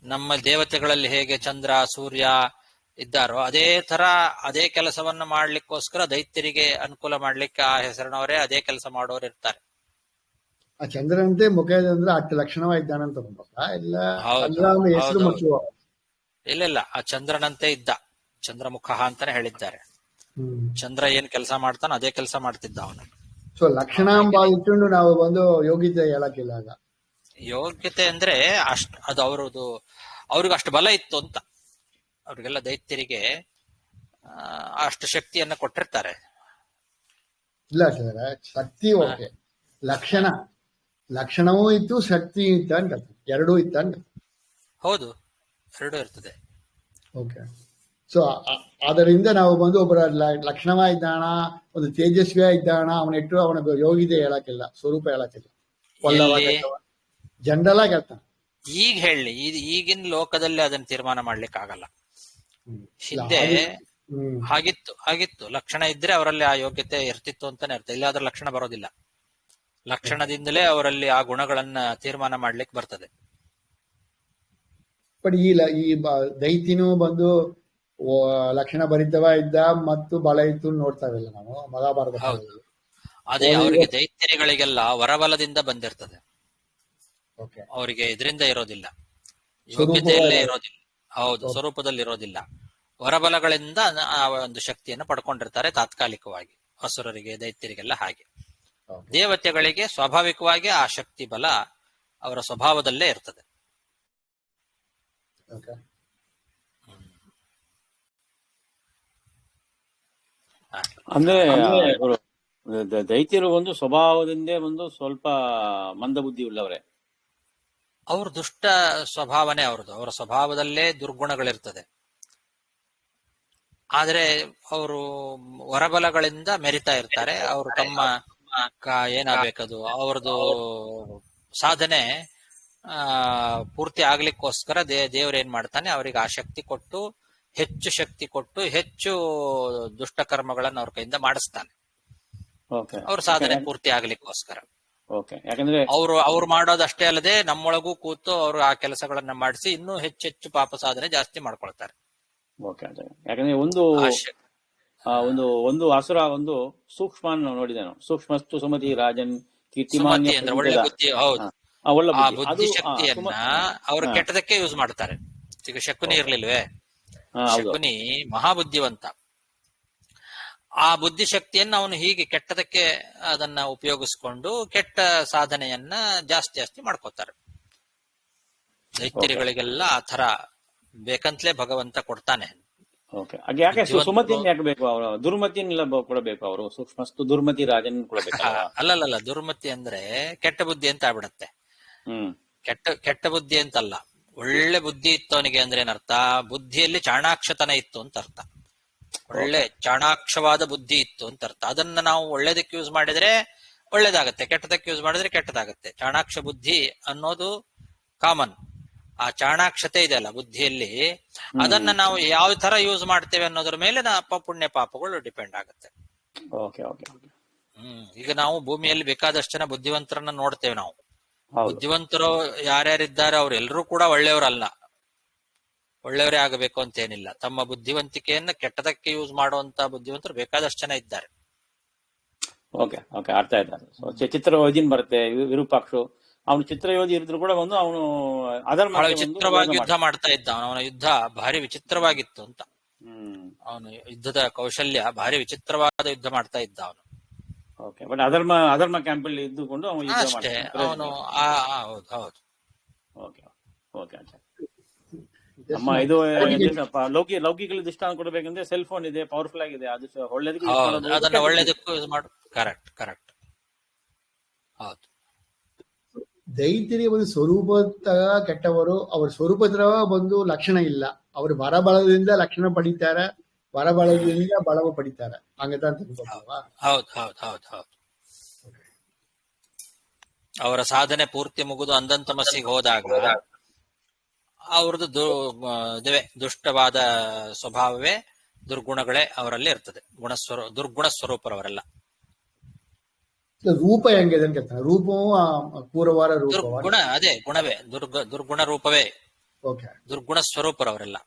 ನಮ್ಮ ದೇವತೆಗಳಲ್ಲಿ ಹೇಗೆ ಚಂದ್ರ ಸೂರ್ಯ ಇದ್ದಾರೋ ಅದೇ ತರ ಅದೇ ಕೆಲಸವನ್ನ ಮಾಡ್ಲಿಕ್ಕೋಸ್ಕರ ದೈತ್ಯರಿಗೆ ಅನುಕೂಲ ಮಾಡ್ಲಿಕ್ಕೆ ಆ ಹೆಸರಿನವರೇ ಅದೇ ಕೆಲಸ ಮಾಡೋರು ಇರ್ತಾರೆ. ಆ ಚಂದ್ರನಂತೆ ಮುಖ ಇದೆ ಅಂದ್ರೆ ಅಷ್ಟು ಲಕ್ಷಣವಾಗಿದ್ದಾನಂತ ಇಲ್ಲ. ಇಲ್ಲ, ಆ ಚಂದ್ರನಂತೆ ಇದ್ದ, ಚಂದ್ರಮುಖ ಅಂತಾನೆ ಹೇಳಿದ್ದಾರೆ. ಚಂದ್ರ ಏನ್ ಕೆಲಸ ಮಾಡ್ತಾನ ಅದೇ ಕೆಲಸ ಮಾಡ್ತಿದ್ದ ಅವನು. ಸೊ ಲಕ್ಷಣ ಇಟ್ಕೊಂಡು ನಾವು ಒಂದು ಯೋಗ್ಯತೆ ಹೇಳಕ್ಕಿಲ್ಲ. ಯೋಗ್ಯತೆ ಅಂದ್ರೆ ಅದು ಅವ್ರಿಗೆ ಅಷ್ಟು ಬಲ ಇತ್ತು ಅಂತ. ಅವ್ರಿಗೆಲ್ಲ ದೈತ್ಯರಿಗೆ ಅಷ್ಟು ಶಕ್ತಿಯನ್ನ ಕೊಟ್ಟಿರ್ತಾರೆ. ಇಲ್ಲ ಸರ್, ಶಕ್ತಿ ಓಕೆ, ಲಕ್ಷಣವೂ ಇತ್ತು ಶಕ್ತಿ ಇತ್ತು ಅಂತ, ಎರಡೂ ಇತ್ತು ಅಂತ. ಹೌದು, ಎರಡೂ ಇರ್ತದೆ. ಓಕೆ. ಸೊ ಅದರಿಂದ ನಾವು ಬಂದು ಒಬ್ಬರ ಲಕ್ಷಣವ ಇದ್ದಾಣ, ಒಂದು ತೇಜಸ್ವಿಯ ಇದ್ದಾಣ, ಅವನಿಟ್ಟು ಅವನ ಯೋಗಿದೆ ಹೇಳಕ್ಕಿಲ್ಲ, ಸ್ವರೂಪ ಹೇಳಕ್ಕಿಲ್ಲ. ಜನರಲ್ ಆಗಿ ಹೇಳ್ತಾನೆ. ಈಗ ಹೇಳಿ, ಈಗಿನ ಲೋಕದಲ್ಲಿ ಅದನ್ನ ತೀರ್ಮಾನ ಮಾಡ್ಲಿಕ್ಕೆ ಆಗಲ್ಲ. ಹಿಂದೆ ಹಾಗಿತ್ತು. ಲಕ್ಷಣ ಇದ್ರೆ ಅವರಲ್ಲಿ ಆ ಯೋಗ್ಯತೆ ಇರ್ತಿತ್ತು ಅಂತಾನೆ ಅರ್ಥ. ಇಲ್ಲಾದ್ರೆ ಲಕ್ಷಣ ಬರೋದಿಲ್ಲ. ಲಕ್ಷಣದಿಂದಲೇ ಅವರಲ್ಲಿ ಆ ಗುಣಗಳನ್ನ ತೀರ್ಮಾನ ಮಾಡ್ಲಿಕ್ಕೆ ಬರ್ತದೆ. ಬಟ್ ಈ ದೈತಿನೂ ಬಂದು ಲಕ್ಷಣ ಭರಿತವ ಇದ್ದ ಮತ್ತು ಬಲ ಇತ್ತು ನೋಡ್ತಾವಿಲ್ಲ ನಾವು ಮಹಾಭಾರತ. ಹೌದು, ಅದೇ ಅವರಿಗೆ ದೈತ್ಯರಿಗಳಿಗೆಲ್ಲ ವರಬಲದಿಂದ ಬಂದಿರ್ತದೆ. ಅವರಿಗೆ ಇದರಿಂದ ಇರೋದಿಲ್ಲ, ಯೋಗ್ಯತೆಯಲ್ಲೇ ಇರೋದಿಲ್ಲ. ಹೌದು, ಸ್ವರೂಪದಲ್ಲಿ ಇರೋದಿಲ್ಲ. ವರಬಲಗಳಿಂದ ಆ ಒಂದು ಶಕ್ತಿಯನ್ನು ಪಡ್ಕೊಂಡಿರ್ತಾರೆ ತಾತ್ಕಾಲಿಕವಾಗಿ. ಅಸುರರಿಗೆ, ದೈತ್ಯರಿಗೆಲ್ಲ ಹಾಗೆ. ದೇವತೆಗಳಿಗೆ ಸ್ವಾಭಾವಿಕವಾಗಿ ಆ ಶಕ್ತಿ ಬಲ ಅವರ ಸ್ವಭಾವದಲ್ಲೇ ಇರ್ತದೆ. ಅಂದ್ರೆ ದೈತ್ಯರು ಒಂದು ಸ್ವಭಾವದಿಂದ ಒಂದು ಸ್ವಲ್ಪ ಮಂದಬುದ್ಧಿ ಉಳ್ಳವರೇ. ಅವ್ರ ದುಷ್ಟ ಸ್ವಭಾವನೆ ಅವ್ರದ್ದು. ಅವರ ಸ್ವಭಾವದಲ್ಲೇ ದುರ್ಗುಣಗಳಿರ್ತದೆ. ಆದ್ರೆ ಅವರು ವರಬಲಗಳಿಂದ ಮೆರಿತಾ ಇರ್ತಾರೆ. ಅವರು ತಮ್ಮ ಏನಾಗಬೇಕದು ಅವ್ರದ್ದು ಸಾಧನೆ ಪೂರ್ತಿ ಆಗ್ಲಿಕ್ಕೋಸ್ಕರ ದೇವ್ರ ಏನ್ ಮಾಡ್ತಾನೆ, ಅವರಿಗೆ ಆ ಶಕ್ತಿ ಕೊಟ್ಟು, ಹೆಚ್ಚು ಶಕ್ತಿ ಕೊಟ್ಟು, ಹೆಚ್ಚು ದುಷ್ಟ ಕರ್ಮಗಳನ್ನು ಅವ್ರ ಕೈಯಿಂದ ಮಾಡಿಸ್ತಾನೆ. ಅವ್ರ ಸಾಧನೆ ಪೂರ್ತಿ ಆಗ್ಲಿಕ್ಕೋಸ್ಕರ. ಯಾಕಂದ್ರೆ ಅವ್ರು ಮಾಡೋದಷ್ಟೇ ಅಲ್ಲದೆ ನಮ್ಮೊಳಗೂ ಕೂತು ಅವರು ಆ ಕೆಲಸಗಳನ್ನ ಮಾಡಿಸಿ ಇನ್ನೂ ಹೆಚ್ಚೆಚ್ಚು ಪಾಪ ಸಾಧನೆ ಜಾಸ್ತಿ ಮಾಡ್ಕೊಳ್ತಾರೆ. ಯಾಕಂದ್ರೆ ಒಂದು ಅಸುರ ಒಂದು ಸೂಕ್ಷ್ಮ ನೋಡಿದೆ ನಾನು. ಸೂಕ್ಷ್ಮಸ್ತು ಸುಮತಿ ರಾಜನ್ ಕೀರ್ತಿಮಾನ್ಯ ಅಂದ್ರೆ ಒಳ್ಳೆ ಬುದ್ಧಿ. ಹೌದು, ಆ ಬುದ್ಧಿ ಶಕ್ತಿಯನ್ನ ಅವರು ಕೆಟ್ಟದಕ್ಕೆ ಯೂಸ್ ಮಾಡ್ತಾರೆ. ಈಗ ಶಕುನಿ ಇರ್ಲಿಲ್ವೇ? ಶಕುನಿ ಮಹಾಬುದ್ಧಿವಂತ. ಆ ಬುದ್ಧಿ ಶಕ್ತಿಯನ್ನು ಅವನು ಹೀಗೆ ಕೆಟ್ಟದಕ್ಕೆ ಅದನ್ನ ಉಪಯೋಗಿಸ್ಕೊಂಡು ಕೆಟ್ಟ ಸಾಧನೆಯನ್ನ ಜಾಸ್ತಿ ಮಾಡ್ಕೋತಾರೆ. ದೈತ್ಯರಿಗಳಿಗೆಲ್ಲ ಆ ತರ ಬೇಕಂತಲೇ ಭಗವಂತ ಕೊಡ್ತಾನೆ. ಯಾಕೆ ಸುಮತಿಯನ್ನು ಯಾಕೆ ಬೇಕು? ಅವರು ದುರ್ಮತಿಯನ್ನೆಲ್ಲ ಕೊಡಬೇಕು. ಅವರು ಸೂಕ್ಷ್ಮಸ್ತು ದುರ್ಮತಿ ರಾಜನ್ ಕೊಡಬೇಕು. ಅಲ್ಲಲ್ಲ, ದುರ್ಮತಿ ಅಂದ್ರೆ ಕೆಟ್ಟ ಬುದ್ಧಿ ಅಂತ ಆಗ್ಬಿಡತ್ತೆ. ಕೆಟ್ಟ ಬುದ್ಧಿ ಅಂತಲ್ಲ, ಒಳ್ಳೆ ಬುದ್ಧಿ ಇತ್ತು ಅವನಿಗೆ. ಅಂದ್ರೆ ಏನರ್ಥ? ಬುದ್ಧಿಯಲ್ಲಿ ಚಾಣಾಕ್ಷತನ ಇತ್ತು ಅಂತ ಅರ್ಥ. ಒಳ್ಳೆ ಚಾಣಾಕ್ಷವಾದ ಬುದ್ಧಿ ಇತ್ತು ಅಂತ ಅರ್ಥ. ಅದನ್ನ ನಾವು ಒಳ್ಳೇದಕ್ಕೆ ಯೂಸ್ ಮಾಡಿದ್ರೆ ಒಳ್ಳೇದಾಗತ್ತೆ, ಕೆಟ್ಟದಕ್ಕೆ ಯೂಸ್ ಮಾಡಿದ್ರೆ ಕೆಟ್ಟದಾಗತ್ತೆ. ಚಾಣಾಕ್ಷ ಬುದ್ಧಿ ಅನ್ನೋದು ಕಾಮನ್. ಆ ಚಾಣಾಕ್ಷತೆ ಇದೆ ಅಲ್ಲ ಬುದ್ಧಿಯಲ್ಲಿ, ಅದನ್ನ ನಾವು ಯಾವ ತರ ಯೂಸ್ ಮಾಡ್ತೇವೆ ಅನ್ನೋದ್ರ ಮೇಲೆ ಪುಣ್ಯ ಪಾಪಗಳು ಡಿಪೆಂಡ್ ಆಗುತ್ತೆ. ಈಗ ನಾವು ಭೂಮಿಯಲ್ಲಿ ಬೇಕಾದಷ್ಟು ಜನ ಬುದ್ಧಿವಂತರನ್ನ ನೋಡ್ತೇವೆ ನಾವು. ಬುದ್ಧಿವಂತರು ಯಾರ್ಯಾರಿದ್ದಾರೆ ಅವ್ರೆಲ್ಲರೂ ಕೂಡ ಒಳ್ಳೆಯವರಲ್ಲ, ಒಳ್ಳೆಯವರೇ ಆಗಬೇಕು ಅಂತೇನಿಲ್ಲ. ತಮ್ಮ ಬುದ್ಧಿವಂತಿಕೆಯನ್ನ ಕೆಟ್ಟದಕ್ಕೆ ಯೂಸ್ ಮಾಡುವಂತ ಬುದ್ಧಿವಂತರು ಬೇಕಾದಷ್ಟು ಜನ ಇದ್ದಾರೆ. ಅರ್ಥ ಆಯ್ತು. ಚಿತ್ರಯೋಧಿನ್ ಬರುತ್ತೆ, ವಿರೂಪಾಕ್ಷು. ಅವನು ಚಿತ್ರಯೋಧಿ ಇರಿದ್ರು ಕೂಡ ಒಂದು ಅವನು ಬಹಳ ವಿಚಿತ್ರವಾಗಿ ಯುದ್ಧ ಮಾಡ್ತಾ ಇದ್ದ. ಅವನ ಯುದ್ಧ ಭಾರಿ ವಿಚಿತ್ರವಾಗಿತ್ತು ಅಂತ. ಅವನು ಯುದ್ಧದ ಕೌಶಲ್ಯ ಭಾರಿ ವಿಚಿತ್ರವಾದ ಯುದ್ಧ ಮಾಡ್ತಾ ಇದ್ದ ಅವನು. ಬಟ್ ಅಧರ್ಮ ಕ್ಯಾಂಪ್ ಅಲ್ಲಿ ಇದ್ದುಕೊಂಡು ಅಷ್ಟೇ ಅವನು. ಹೌದು. ನಮ್ಮ ಇದು ಲೌಕಿಕ ದೃಷ್ಟಾಂತ ಕೊಡಬೇಕಂದ್ರೆ ಸೆಲ್ ಫೋನ್ ಇದೆ, ಪವರ್ಫುಲ್ ಆಗಿದೆ. ಅದು ಒಳ್ಳೇದಕ್ಕೆ ಅದನ್ನ ಒಳ್ಳೇದಕ್ಕೂ ಯೂಸ್ ಮಾಡು. ಕರೆಕ್ಟ್. ಹೌದು. ದೈತ್ಯರಿಗೆ ಒಂದು ಸ್ವರೂಪದ ಕೆಟ್ಟವರು, ಅವ್ರ ಸ್ವರೂಪದ ಒಂದು ಲಕ್ಷಣ ಇಲ್ಲ. ಅವರು ವರಬಲದಿಂದ ಲಕ್ಷಣ ಪಡಿತಾರೆ, ವರಬಲದಿಂದ ಬಳವ ಪಡಿತಾರೆ. ಹಂಗಂತ ತಿಳ್ಕೊಳ್ವಾ? ಹೌದು. ಅವರ ಸಾಧನೆ ಪೂರ್ತಿ ಮುಗಿದು ಅಂಧಂತಮಸ್ಸಿಗೆ ಹೋದಾಗ ಅವ್ರದ್ದು ದುಷ್ಟವಾದ ಸ್ವಭಾವವೇ, ದುರ್ಗುಣಗಳೇ ಅವರಲ್ಲಿ ಇರ್ತದೆ. ದುರ್ಗುಣ ಸ್ವರೂಪರವರೆಲ್ಲ. ರೂಪ ಹೆಂಗಿದೆ ಅಂತ ಕೇಳ್ತಾನೆ. ರೂಪವು ಪೂರ್ವವಾರ ದುರ್ಗುಣ, ಅದೇ ಗುಣವೇ ದುರ್ಗುಣ ರೂಪವೇ. ದುರ್ಗುಣ ಸ್ವರೂಪರವರೆಲ್ಲ.